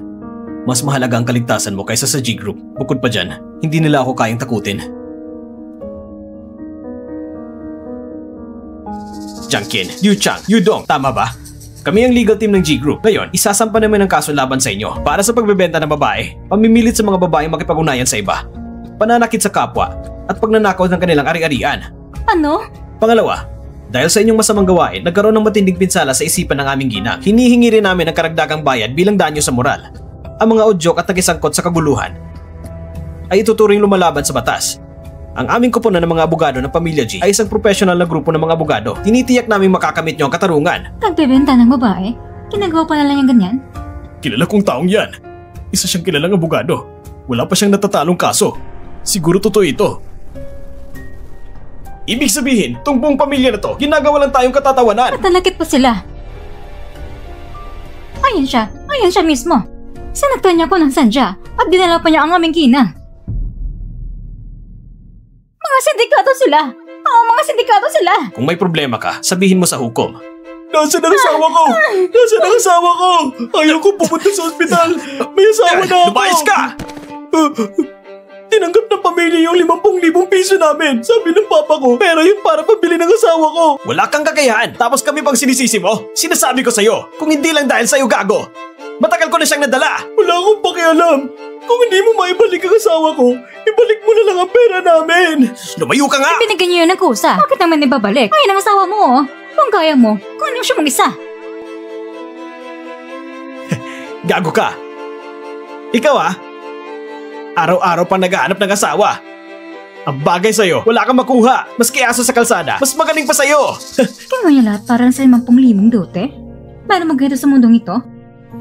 mas mahalaga ang kaligtasan mo kaysa sa G-Group. Bukod pa dyan, hindi nila ako kayang takutin. Jiangqian, Liu Chang, Yudong, tama ba? Kami ang legal team ng G-Group. Ngayon, isasampa namin ang kaso laban sa inyo para sa pagbebenta ng babae, pamimilit sa mga babaeng makipag-ugnayan sa iba, pananakit sa kapwa, at pagnanakaw ng kanilang ari-arian. Ano? Pangalawa, dahil sa inyong masamang gawain, nagkaroon ng matinding pinsala sa isipan ng aming ginang. Hinihingi rin namin ang karagdagang bayad bilang danyo sa moral. Ang mga udyok at nagisangkot sa kaguluhan ay ituturing lumalaban sa batas. Ang aming koponan ng mga abogado ng Pamilya G ay isang professional na grupo ng mga abogado. Tinitiyak namin makakamit nyo ang katarungan. Nagbebenta ng babae? Ginagawa pa nila yung ganyan? Kilala kong taong yan. Isa siyang kilalang abogado. Wala pa siyang natatalong kaso. Siguro totoo ito. Ibig sabihin, tong buong pamilya na to, ginagawa lang tayong katatawanan. Natalakit pa sila. Ayan siya mismo. Sinaktan niya ako ng sandya At dinala pa niya ang aming ginang. Mga sindikato sila! Oo, mga sindikato sila! Kung may problema ka, sabihin mo sa hukom. Nasaan ang asawa ko? Nasaan ang asawa ko? Ayaw ko pumunta sa ospital. May asawa na ako. Lumayas ka! Tinanggap ng pamilya yung 50,000 piso namin. Sabi ng papa ko, pero yung para pabili ng asawa ko. Wala kang kakayahan, tapos kami pang sinisisi mo? Sinasabi ko sa'yo, kung hindi lang dahil sa'yo gago. Matagal ko na siyang nadala. Wala akong pakialam. Kung hindi mo maibalik ang asawa ko, ibalik mo na lang ang pera namin. Lumayo ka nga! Binigyan niyo yun ng kusa. Bakit naman ibabalik? Kaya ng asawa mo, oh. Kung kaya mo, kunin mo siya mong isa. Gago ka. Ikaw araw-araw pang naghahanap ng asawa. Ang bagay sa'yo, wala kang makuha. Maski aso sa kalsada, mas magaling pa sa'yo. Kaya nga lahat para sa 50,000 dote? Para magganito sa mundong ito?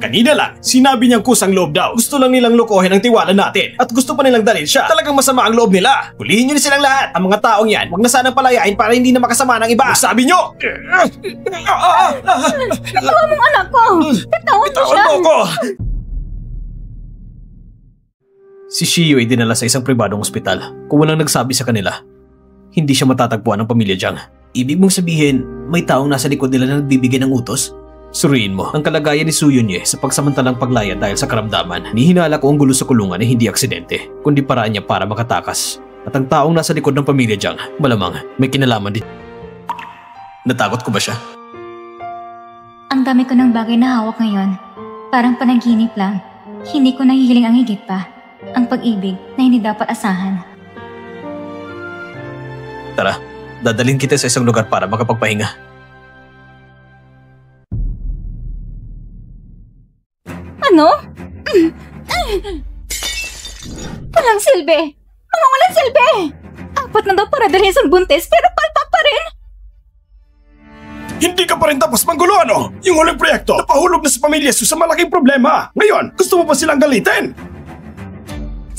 Kanina lang, sinabi niyang kusang loob daw. Gusto lang nilang lokohin ang tiwala natin. At gusto pa nilang dalhin siya. Talagang masama ang loob nila. Hulihin niyo na silang lahat. Ang mga taong yan, huwag na sanang palayain para hindi na makasama ng iba. Sabi niyo! Bitawan mong anak ko! Bitawan mo siya! Bitawan mo ko! Si Shio ay dinala sa isang pribadong ospital. Kung walang nagsabi sa kanila, hindi siya matatagpuan ng pamilya Jiang. Ibig mong sabihin, may taong nasa likod nila na nagbibigay ng utos? Suriin mo ang kalagayan ni Su Yunye sa pagsamantalang paglaya dahil sa karamdaman. Nihinala ko ang gulo sa kulungan ay hindi aksidente, kundi paraan niya para makatakas. At ang taong nasa likod ng pamilya Jiang, malamang may kinalaman din. Natakot ko ba siya? Ang dami ko ng bagay na hawak ngayon. Parang panaginip lang. Hindi ko nahihiling ang higit pa. Ang pag-ibig na hindi dapat asahan. Tara, dadalhin kita sa isang lugar para makapagpahinga. Ano? Walang silbi! Mga walang silbi! 4 na daw para dalhin sa buntis pero palpak pa rin! Hindi ka pa rin tapos manggulo, ano? Yung huling proyekto, napahulog na sa pamilya Su sa malaking problema. Ngayon, gusto mo pa silang galitin?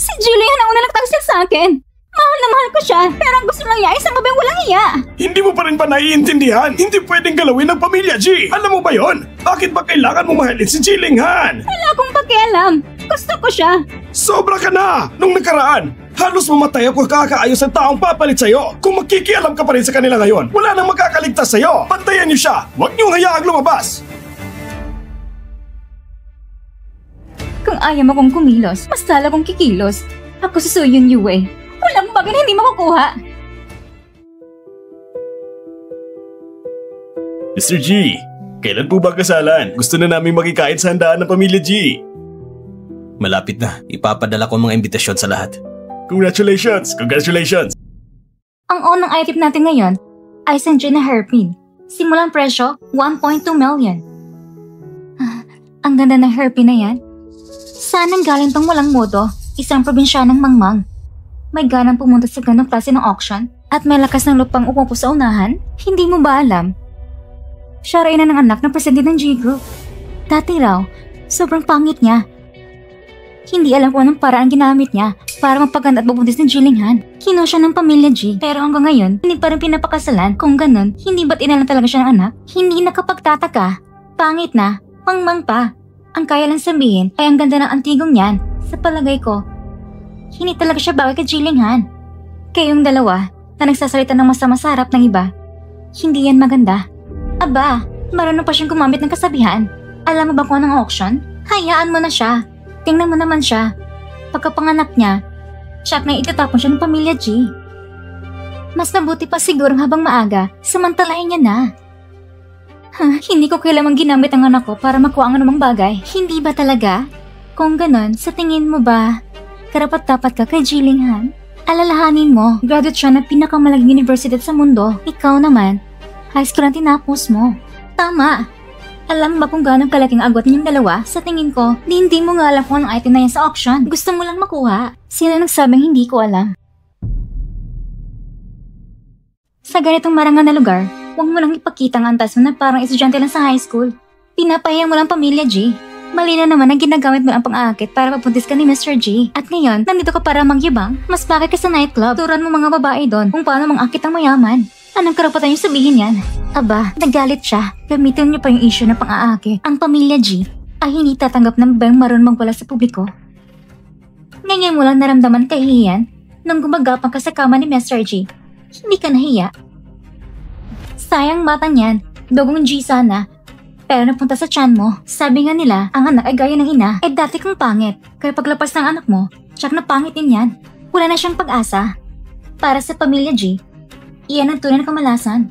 Si Julian ang unang nagtagsil sa akin. Mahal na mahal ko siya, pero ang gusto lang niya ay isang babaeng walang iya. Hindi mo pa rin ba naiintindihan? Hindi pwedeng galawin ng pamilya G. Alam mo ba yon? Bakit ba kailangan mo mahalin si Jiling Han? Wala akong pakialam. Gusto ko siya. Sobra ka na! Nung nakaraan, halos mamatay ako kakaayos ng taong papalit sa'yo. Kung magkikialam ka pa rin sa kanila ngayon, wala nang makakaligtas sa'yo. Bantayan niyo siya. Huwag niyong hayaang lumabas. Kung ayaw mo kong kumilos, mas lalo kong kikilos. Ako si Su Yunye. Walang bagay na hindi makukuha. Mr. G, kailan po ba kasalan? Gusto na namin makikain sa handaan ng pamilya G. Malapit na. Ipapadala ko mga imbitasyon sa lahat. Congratulations! Congratulations! Ang unang item natin ngayon ay Sanjay na hairpin. Simulang presyo, 1.2 million. Ang ganda ng hairpin na yan. Saan ang galing tong walang modo? Isang probinsyanang mangmang. May ganang pumunta sa ganong klase ng auction at may lakas ng lupang umupo sa unahan? Hindi mo ba alam? Siya rin na ng anak ng presidente ng G Group. Dati raw, sobrang pangit niya. Hindi alam kung anong paraan ginamit niya para mapaganda at mabuntis ng Jiling Han. Kinuha siya ng pamilya G, pero hanggang ngayon, hindi pa rin pinapakasalan. Kung ganun, hindi ba't inalan talaga siya ng anak? Hindi nakapagtataka. Pangit na, mangmang pa. Ang kaya lang sabihin ay ang ganda ng antigong niyan. Sa palagay ko, hindi talaga siya bagay kay Jiling Han. Kayong dalawa na nagsasalita ng masama sa harap ng iba, hindi yan maganda. Aba, marunong pa siyang gumamit ng kasabihan. Alam mo ba kung anong auction? Hayaan mo na siya. Tingnan mo naman siya. Pagkapanganak niya, siya na itatapon siya ng pamilya G. Mas mabuti pa siguro habang maaga, samantalahin niya na. Hindi ko kailangang ginamit ang anak ko para makuha ang anumang bagay. Hindi ba talaga? Kung ganon, sa tingin mo ba, karapat-dapat ka kay Jiling Han? Alalahanin mo, graduate siya ng pinakamalaking universidad sa mundo. Ikaw naman, high school ang tinapos mo. Tama. Alam mo ba kung gano'ng kalaking agwat ninyong dalawa? Sa tingin ko, hindi mo nga alam kung anong item na yan sa auction. Gusto mo lang makuha. Sino nagsabing hindi ko alam? Sa ganitong marangal na lugar, huwag mo lang ipakita ang antas mo na parang estudyante lang sa high school. Pinapahiya mo lang pamilya G. Mali na naman ang ginagamit mo ang pang-aakit para mapuntis ka ni Mr. G. At ngayon, nandito ka para magyabang? Mas bakit ka sa nightclub? Turan mo mga babae doon kung paano mangakit ang mayaman. Anong karapatan yung sabihin yan? Aba, nagalit siya. Gamitin niyo pa yung issue na pang-aakit. Ang pamilya G ay hindi tatanggap ng babayang marunong magwala sa publiko. Ngayon mo lang naramdaman kahihiyan nung gumagapang ka sa kama ni Mr. G. Hindi ka nahiya. Sayang batang yan, dugong G sana. Pero napunta sa tiyan mo, sabi nga nila, ang anak ay gaya ng ina, eh dati kang pangit. Kaya paglapas ng anak mo, tsak na pangit din yan. Wala na siyang pag-asa. Para sa pamilya G, iyan ang tunay na kamalasan.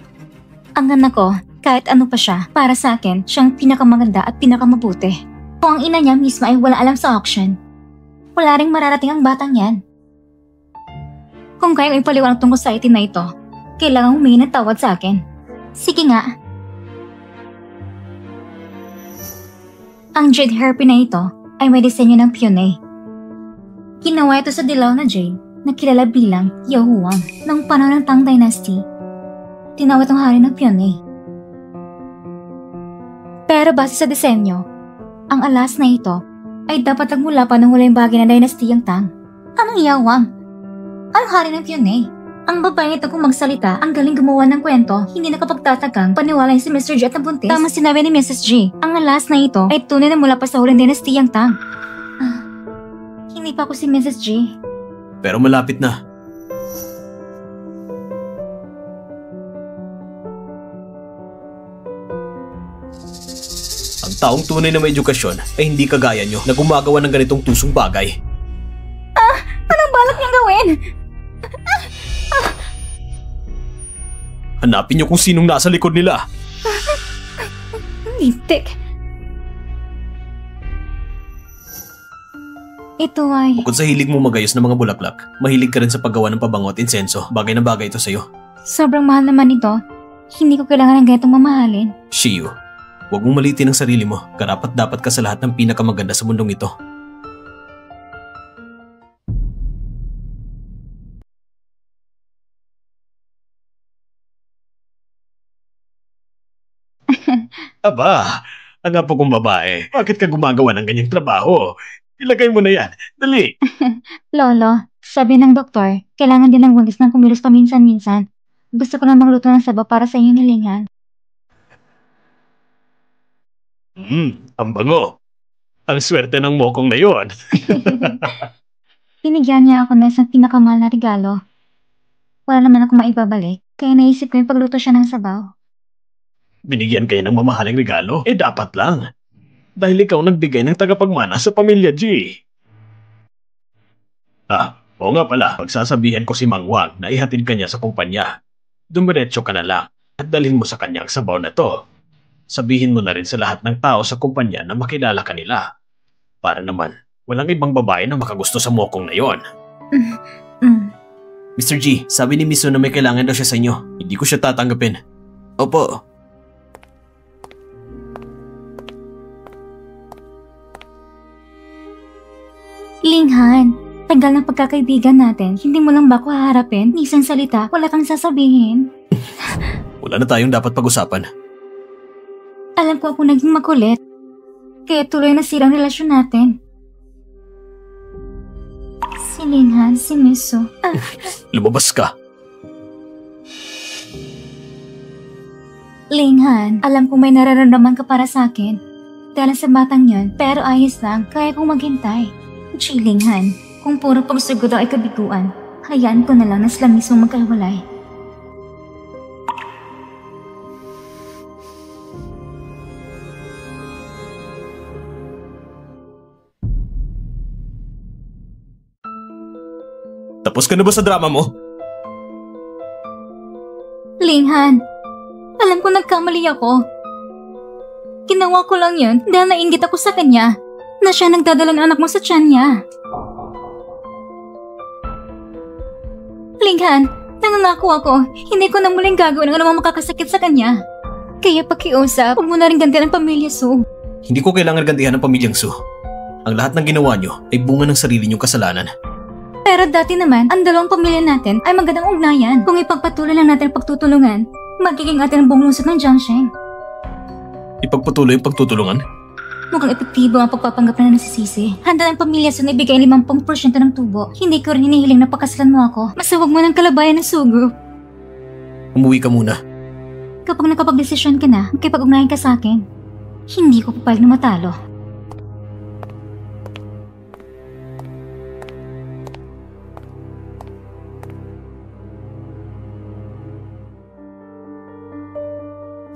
Ang anak ko, kahit ano pa siya, para sa akin, siyang pinakamaganda at pinakamabuti. Kung ang ina niya mismo ay wala alam sa auction, wala ring mararating ang batang yan. Kung kaya ipaliwanag tungkol sa item na ito, kailangan humingi ng tawad sa akin. Sige nga. Ang jade hairpin na ito ay may disenyo ng peony. Ginawa ito sa dilaw na jade na kilala bilang Yahuwang noong panahon ng Tang Dynasty. Tinawag itong hari ng peony. Pero base sa disenyo, ang alas na ito ay dapat nagmula pa ng huling bahagi ng Dynastiyang Tang. Anong Yawang? Ang hari ng peony. Ang babae nito kung magsalita, ang galing gumawa ng kwento, hindi nakapagtatagang paniwala si Mr. G at nabuntis. Tama sinabi ni Mrs. G, ang alas na ito ay tunay na mula pa sa huling Dynastiyang Tang. Hindi pa ako si Mrs. G. Pero malapit na. Ang taong tunay na may edukasyon ay hindi kagaya nyo na gumagawa ng ganitong tusong bagay. Anong balak niyang gawin? Hanapin nyo kung sinong nasa likod nila. Lintik. Ito ay... Bukod sa hilig mo magayos ng mga bulaklak, mahilig ka rin sa paggawa ng pabango at insenso. Bagay na bagay ito sa'yo. Sobrang mahal naman ito. Hindi ko kailangan ng ganitong mamahalin. Shiyu, huwag mong malitin ang sarili mo. Karapat dapat ka sa lahat ng pinakamaganda sa mundong ito. Aba, ang apo kong babae, bakit ka gumagawa ng ganyang trabaho? Ilagay mo na yan, dali. Lolo, sabi ng doktor, kailangan din ng buntis ng kumilos paminsan-minsan. Gusto ko na magluto ng sabaw para sa inyong hilingan. Ang bango. Ang swerte ng mokong na yon. Binigyan niya ako ng isang pinakamahal na regalo. Wala naman ako maibabalik, kaya naisip ko yung pagluto siya ng sabaw. Binigyan kayo ng mamahaling regalo? Eh dapat lang. Dahil ikaw nagbigay ng tagapagmana sa pamilya G. Oo nga pala, pagsasabihan ko si Mang Wang na ihatid ka niya sa kumpanya. Dumiretso ka na lang at dalhin mo sa kanya ang sabaw na to. Sabihin mo na rin sa lahat ng tao sa kumpanya na makilala ka nila. Para naman, walang ibang babae na makagusto sa mokong na yon. Mr. G, sabi ni Miso na may kailangan daw siya sa inyo. Hindi ko siya tatanggapin. Opo. Linghan, tagal ng pagkakaibigan natin, hindi mo lang ba ako haharapin? Ni isang salita, wala kang sasabihin. Wala na tayong dapat pag-usapan. Alam ko ako naging makulit, kaya tuloy na sirang relasyon natin. Si Linghan, si Miso. Lumabas ka. Linghan, alam ko may nararamdaman ka para sa akin. Dahil sa batang yon, pero ayos lang, kaya kong maghintay. Linghan, kung puro pagsugo daw ay kabiguan, hayaan ko na lang na sila mismo magkahiwalay. Tapos ka na ba sa drama mo? Linghan, alam ko nagkamali ako. Ginawa ko lang yun dahil nainggit ako sa kanya na siya nagdadala ng anak mo sa tiyan niya. Linghan, nangangako ako, hindi ko na muling gagawin ang anumang makakasakit sa kanya. Kaya pakiusap, huwag mo na rin gantihan ang pamilya Su. Hindi ko kailangan gantihan ng pamilyang Su. Ang lahat ng ginawa nyo ay bunga ng sarili nyong kasalanan. Pero dati naman, ang dalawang pamilya natin ay magandang ugnayan. Kung ipagpatuloy lang natin ang pagtutulungan, magiging atin ang buong lungsod ng Jiangsheng. Ipagpatuloy ang pagtutulungan? Mukhang epektibo ang pagpapanggap na nasisisi. Handa ng pamilya Su na ibigay 50% ng tubo. Hindi ko rin hinihiling na pakasalan mo ako. Masawag mo ng kalabayan ng Su Group. Umuwi ka muna. Kapag nakapag-desisyon ka na, makipag-ugnayan ka sa akin. Hindi ko papayag na matalo.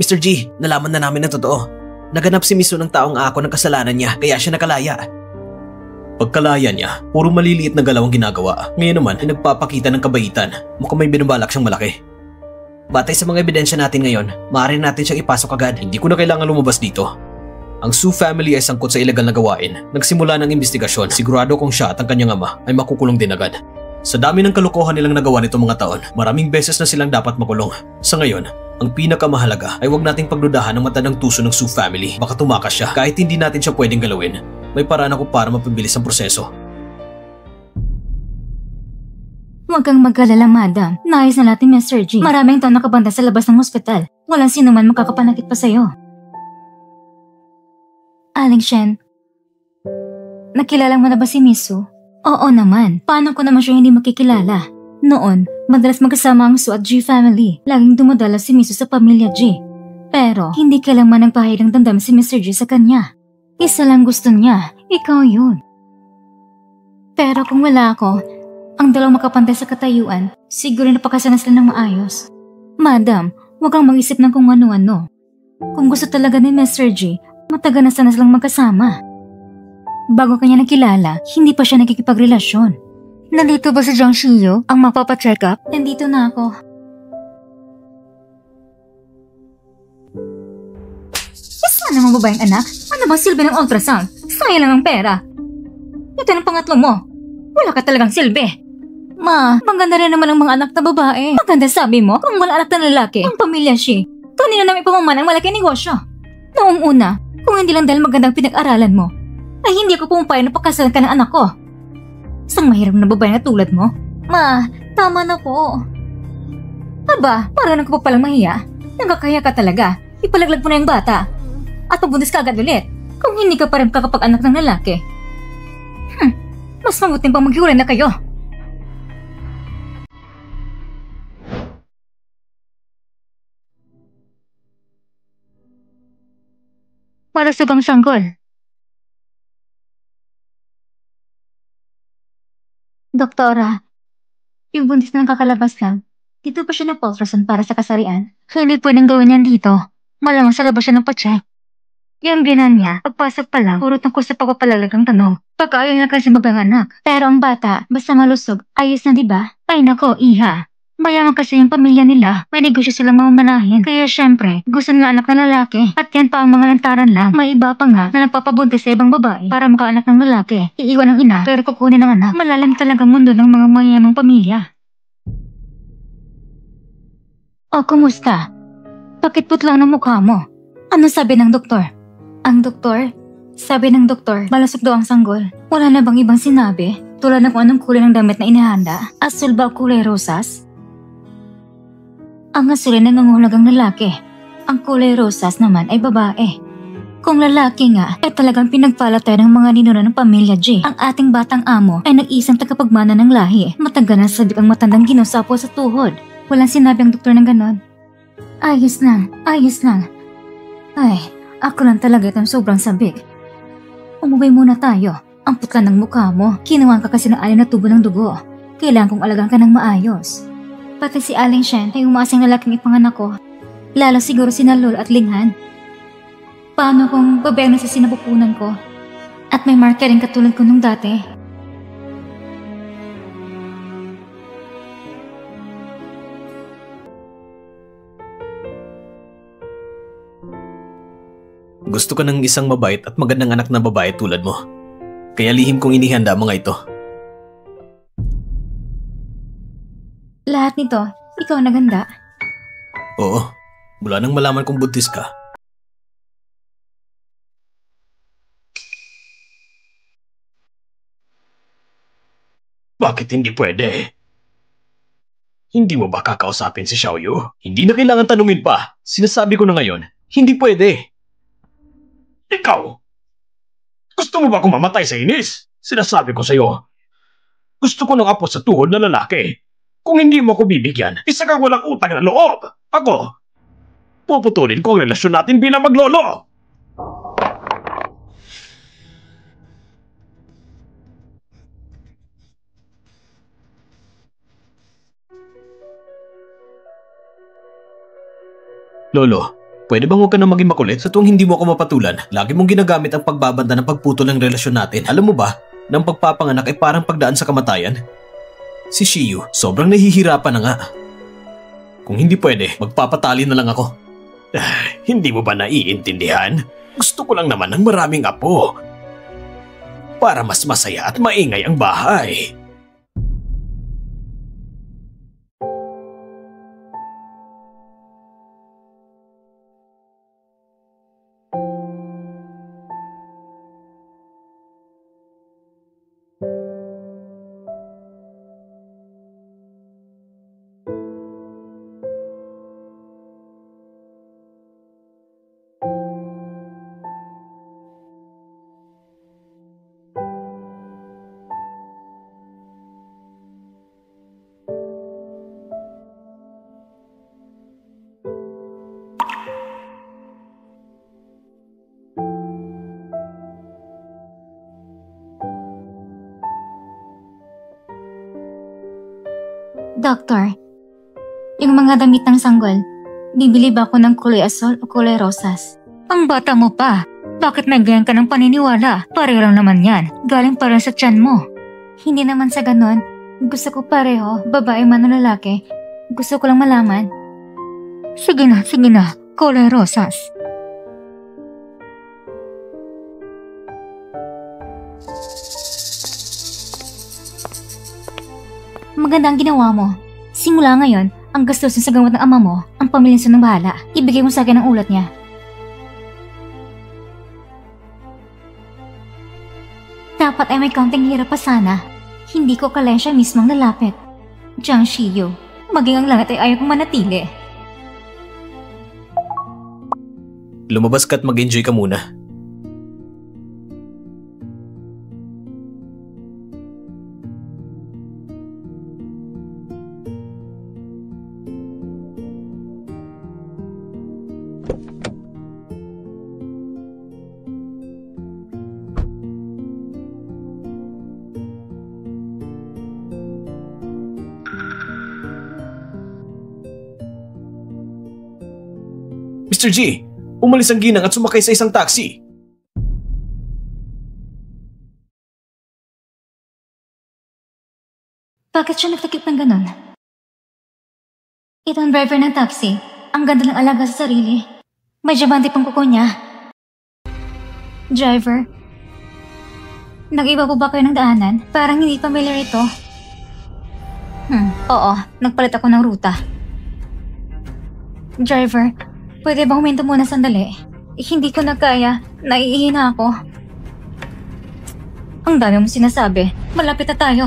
Mr. G, nalaman na namin ang totoo. Naganap si Miso ng taong ako ng kasalanan niya kaya siya nakalaya. Pagkalaya niya, puro maliliit na galaw ang ginagawa. Ngayon naman ay nagpapakita ng kabaitan. Mukhang may binubalak siyang malaki. Batay sa mga ebidensya natin ngayon, maaari natin siyang ipasok agad. Hindi ko na kailangan lumabas dito. Ang Su family ay sangkot sa ilegal na gawain. Nagsimula ng investigasyon, sigurado kong siya at ang kanyang ama ay makukulong din agad. Sa dami ng kalokohan nilang nagawa nitong mga taon, maraming beses na silang dapat makulong. Sa ngayon, ang pinakamahalaga ay huwag nating pagdudahan ng matandang tuso ng Su family. Baka tumakas siya kahit hindi natin siya pwedeng galawin. May paraan ako para mapabilis ang proseso. Huwag kang mag-alala, madam. Naayos na natin, Mr. G. Maraming taon nakabanda sa labas ng ospital. Walang sino man makakapanakit pa sa'yo. Aling Shen, nakilala mo na ba si Misu? Oo naman. Paano ko naman siya hindi makikilala? Noon, madalas magkasama ang Su at G family. Laging dumadala si Misu sa pamilya G. Pero, hindi kailanman nagpahid ng damdam si Mr. G sa kanya. Isa lang gusto niya, ikaw yun. Pero kung wala ako, ang dalawang makapantay sa katayuan, siguro napakasana sila ng maayos. Madam, huwag kang mag-isip ng kung ano-ano. Kung gusto talaga ni Mr. G, matagal na sana silang magkasama. Bago kanya nakilala, hindi pa siya nakikipagrelasyon. Nandito ba si Jiang Shiyu, ang mapapacheck up? Nandito na ako. Sana mo babaeng anak? Ano bang silbi ng ultrasound? Sayang lang ang pera. Ito ang pangatlo mo. Wala ka talagang silbi. Ma, maganda rin naman ang mga anak na babae. Maganda sabi mo, kung wala anak na lalaki, ang pamilya siya. Kanina namin pamaman ang malaking negosyo. Noong una, kung hindi lang dahil magandang pinag-aralan mo, ay hindi ako pumapayag na pagkasalan ka ng anak ko. Isang mahirap na babae na tulad mo. Ma, tama na po. Aba, parang ka pa palang mahiya. Nagkakaya ka talaga. Ipalaglag mo na yung bata. At pabuntis ka agad ulit. Kung hindi ka pa rin kakapag-anak ng lalaki. Mas mabuting pang maghiwalay na kayo. Malusog ang sanggol. Doktora, yung buntis na kakalabas lang, dito pa siya nag-ultrasound para sa kasarian. Hindi pwedeng gawin yan dito. Malamang sa labas siya ng pa-check. Yung binan niya, pagpasok pa lang, puro tungkol sa pagpapalalag ang tanong. Pagka ayaw niya kasi maganganak. Pero ang bata, basta malusog, ayos na diba? Ay nako, iha. Mayaman kasi yung pamilya nila. May negosyo silang mamamanahin. Kaya syempre, gusto nila anak na lalaki. At yan pa ang mga lantaran lang. May iba pa nga na nagpapabuntis sa ibang babae para makaanak ng lalaki. Iiwan ang ina, pero kukunin ang anak. Malalim talaga mundo ng mga mayamang pamilya. O, kumusta? Bakit putla ng mukha mo? Ano sabi ng doktor? Ang doktor? Sabi ng doktor, malusog daw ang sanggol. Wala na bang ibang sinabi? Tulad ng kung anong kulay ng damit na inihanda? Asul ba o kulay rosas? Ang asul ay nangunguhulagang lalaki. Ang kulay rosas naman ay babae. Kung lalaki nga, ay talagang pinagpala tayo ng mga ninuna ng pamilya G. Ang ating batang amo ay nag-isang tagapagmana ng lahi. Matagal na sabik ang matandang ginusapo sa tuhod. Walang sinabi ang doktor ng ganon. Ayos lang, ayos lang. Ay, ako lang talaga itong sobrang sabik. Umuwi muna tayo. Ang putla ng mukha mo. Kinuha ka kasi ng alin na tubo ng dugo. Kailangan kong alagaan ka ng maayos. Pati si Aling Shen ay umaasang lalaking ipanganak ko. Lalo siguro si Lolo at Linghan. Paano kung babae na sa sinapupunan ko? At may marka rin katulad ko nung dati. Gusto ka ng isang mabait at magandang anak na babae tulad mo. Kaya lihim kong inihanda mga ito. Lahat nito, ikaw ang naganda. Oo, mula nang malaman kong buntis ka. Bakit hindi pwede? Hindi mo ba kakausapin si Xiaoyu? Hindi na kailangan tanungin pa. Sinasabi ko na ngayon, hindi pwede. Ikaw, gusto mo ba akong mamatay sa inis? Sinasabi ko sa'yo, gusto ko ng apo sa tuhod na lalaki. Kung hindi mo ako bibigyan, isa kang walang utang na loob. Ako, puputulin ko ang relasyon natin bilang maglolo. Lolo, Pwede bang huwag ka na maging makulit? Sa tuwang hindi mo ako mapatulan, lagi mong ginagamit ang pagbabanta ng pagputol ng relasyon natin. Alam mo ba, nang pagpapanganak ay parang pagdaan sa kamatayan? Si Shiyu, sobrang nahihirapan na nga. Kung hindi pwede, magpapatali na lang ako. Hindi mo ba naiintindihan? Gusto ko lang naman ng maraming apo. Para mas masaya at maingay ang bahay. Doktor, yung mga damit ng sanggol, bibili ba ako ng kulay asol o kulay rosas? Ang bata mo pa. Bakit nagyan ka ng paniniwala? Pareho lang naman yan. Galing pa rin sa tiyan mo. Hindi naman sa ganon. Gusto ko pareho, babae man o lalaki. Gusto ko lang malaman. Sige na, kulay rosas. Maganda ang ginawa mo. Simula ngayon, ang gastusin sa gamot ng ama mo, ang pamilya ng bahala. Ibigay mo sa akin ang ulat niya. Dapat ay may kaunting hirap pa sana. Hindi ko kalayan siya mismong nalapit. Jiang Shiyu, maging ang langit ay ayaw kong manatili. Lumabas ka at mag-enjoy ka muna. Mr. G, umalis ang ginang at sumakay sa isang taxi. Bakit siya nagtakip ng ganon? Ito ang driver ng taxi. Ang ganda ng alaga sa sarili. May diamante pang kuko niya. Driver, nag-iba po ba kayo ng daanan? Parang hindi familiar ito. Oo, nagpalit ako ng ruta. Driver, pwede bang huminto muna sandali? Hindi ko na kaya. Naiihina ako. Ang dami mong sinasabi. Malapit na tayo.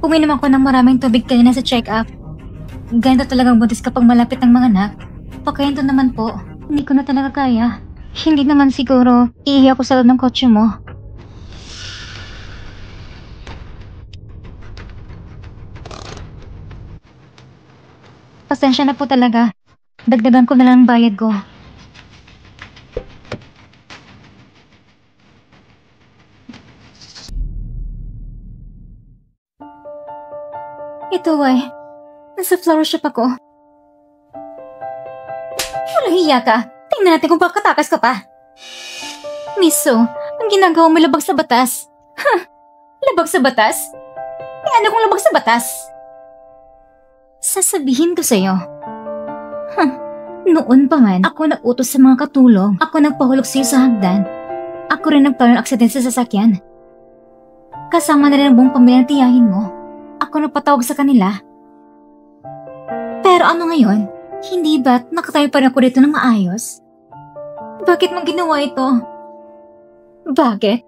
Uminom ako ng maraming tubig kanina sa check-up. Ganito talagang buntis kapag malapit ng mga anak. Pakainto naman po. Hindi ko na talaga kaya. Hindi naman siguro iihi ako sa loob ng kotse mo. Pasensya na po talaga. Dagdagan ko na lang ang bayad ko. Ito ay, nasa flower shop ako. Walang hiya ka. Tingnan natin kung pakatakas ka pa. Miso, ang ginagawa mo labag sa batas. Labag sa batas? Ano kung labag sa batas? Sasabihin ko sa'yo. Noon pa man, ako nag-utos sa mga katulong. Ako nagpahulog sa'yo sa hagdan. Ako rin nagplano ng aksidente sa sasakyan. Kasama na rin ang buong pamilya ng tiyahin mo. Ako nagpatawag sa kanila. Pero ano ngayon? Hindi ba't nakatayo pa rin ako dito ng maayos? Bakit mo ginawa ito? Bakit?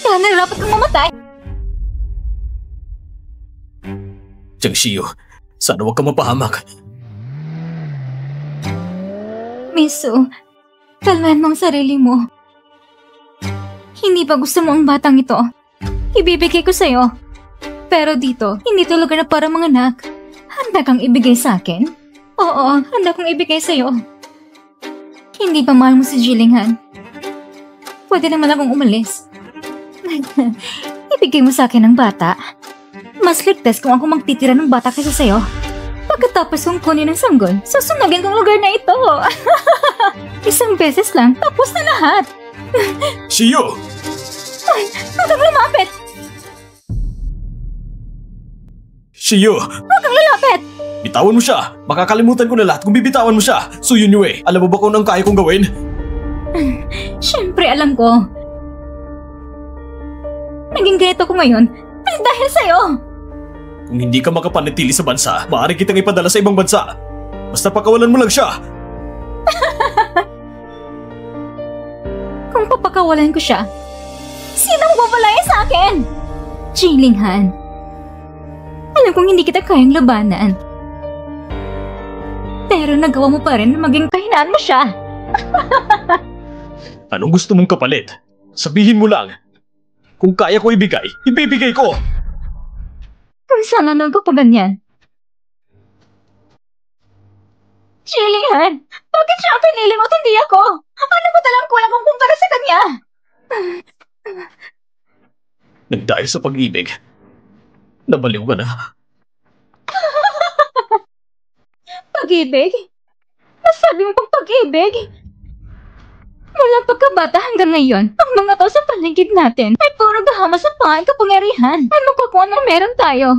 Kaya narapat kang mamatay. Jiang Shiyu, sana huwag ka mapahamak. Miso, kalmahan mo ang sarili mo. Hindi ba gusto mo ang batang ito? Ibibigay ko sa'yo. Pero dito, hindi ito lugar na para mga anak. Handa kang ibigay sa akin? Oo, handa kong ibigay sa'yo. Hindi ba mahal mo si Jilinghan? Pwede naman akong umalis. Ibigay mo sa akin ang bata. Mas ligtas kung ako magtitira ng bata kaysa sa'yo. Pagkatapos kong kunin ang sanggol, susunugin kong lugar na ito. Isang beses lang, tapos na lahat. Shiyu! Huwag kang lumapit! Shiyu! Huwag kang lalapit! Bitawan mo siya! Makakalimutan ko na lahat kung bibitawan mo siya! So yun Yue, alam mo ba kung anong kaya kong gawin? Siyempre alam ko. Naging ganito ko ngayon dahil sa'yo. Kung hindi ka makapanatili sa bansa, maaari kitang ipadala sa ibang bansa. Basta pakawalan mo lang siya. Kung papakawalan ko siya, sinong babalayan sa akin? Jilinghan. Alam kong hindi kita kayang labanan. Pero nagawa mo pa rin na maging kahinaan mo siya. Anong gusto mong kapalit? Sabihin mo lang. Kung kaya ko ibigay, ibibigay ko. Kung sana nang ko pa ganyan. Jillian, bakit siya ang pinili mo at hindi ako? Ano ba talang kulang kong kumpara sa kanya? Nagdahil sa pag-ibig, nabaliw ka na. Pag-ibig? Nasabi mo pang pag-ibig? Mula pagkabata hanggang ngayon, ang mga tao sa paligid natin ay puro gahama sa pangalan kapangyarihan. Ano pa kung anong meron tayo?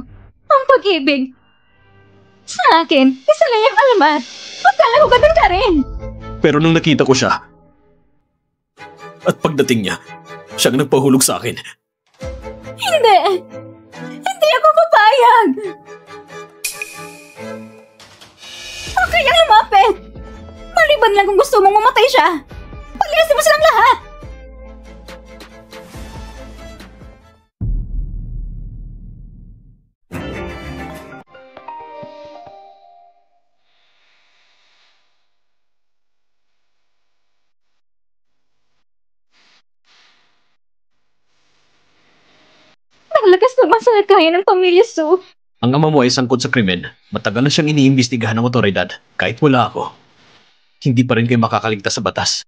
Ang pag-ibig. Sa akin, isa lang yung alamat. Akala ko ganun ka rin. Pero nung nakita ko siya, at pagdating niya, siyang nagpahulog sa akin. Hindi! Hindi ako papayag! Huwag kayang lumapit! Maliban lang kung gusto mong mamatay siya! Paliasin mo silang lahat! Naglakas naman sa kaya ng pamilya Su. Ang ama mo ay sangkot sa krimen. Matagal na siyang iniimbestigahan ng otoridad. Kahit wala ako, hindi pa rin kayo makakaligtas sa batas.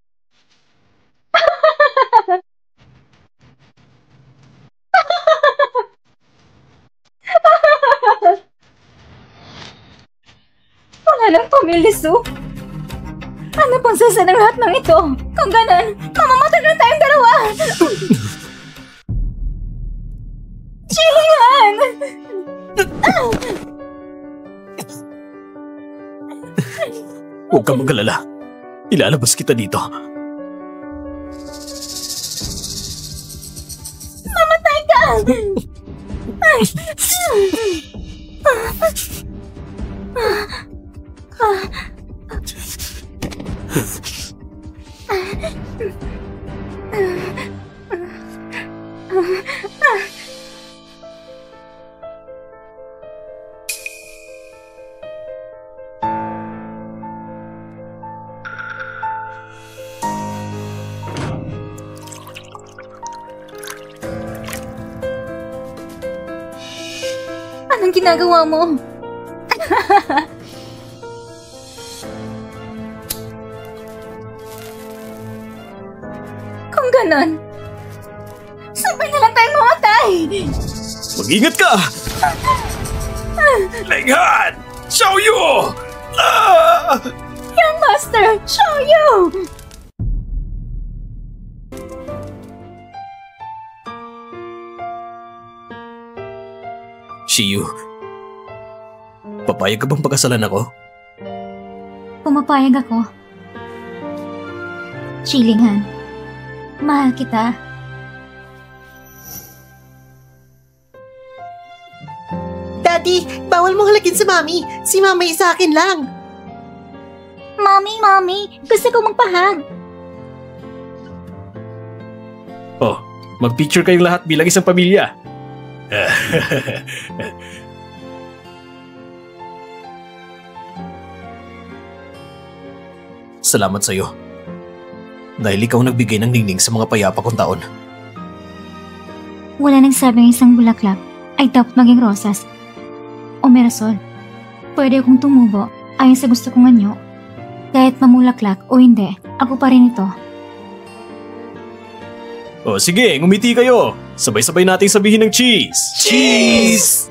Wala ng pamilya Su. Ano pang sasa ng lahat ng ito? Kung ganon, mamamatay na tayong dalawa! Jillian! Huwag kang mag-alala. Ilalabas kita dito. Mamatay ka! Anong ginagawa mo? Kung ganon, sabay na lang tayong mamatay! Mag-ingat ka! Lenghan! Xiaoyu! Ah! Young Master, show you! Shiyu, papayag ka bang pagkasalan ako? Pumapayag ako. Jillian, mahal kita. Daddy, bawal mong halakin si Mami. Si Mami sa akin lang. Mami, gusto ko magpahag. Oh, mag-picture kayong lahat bilang isang pamilya. Salamat sa'yo. Dahil ikaw nagbigay ng ningning sa mga payapa kong taon. Wala nang sabing isang bulaklak ay dapat maging rosas o merasol. Pwede akong tumubo ayon sa gusto kong anyo. Kahit mamulaklak o hindi, ako pa rin ito. O sige, ngumiti kayo. Sabay-sabay nating sabihin ng cheese. Cheese!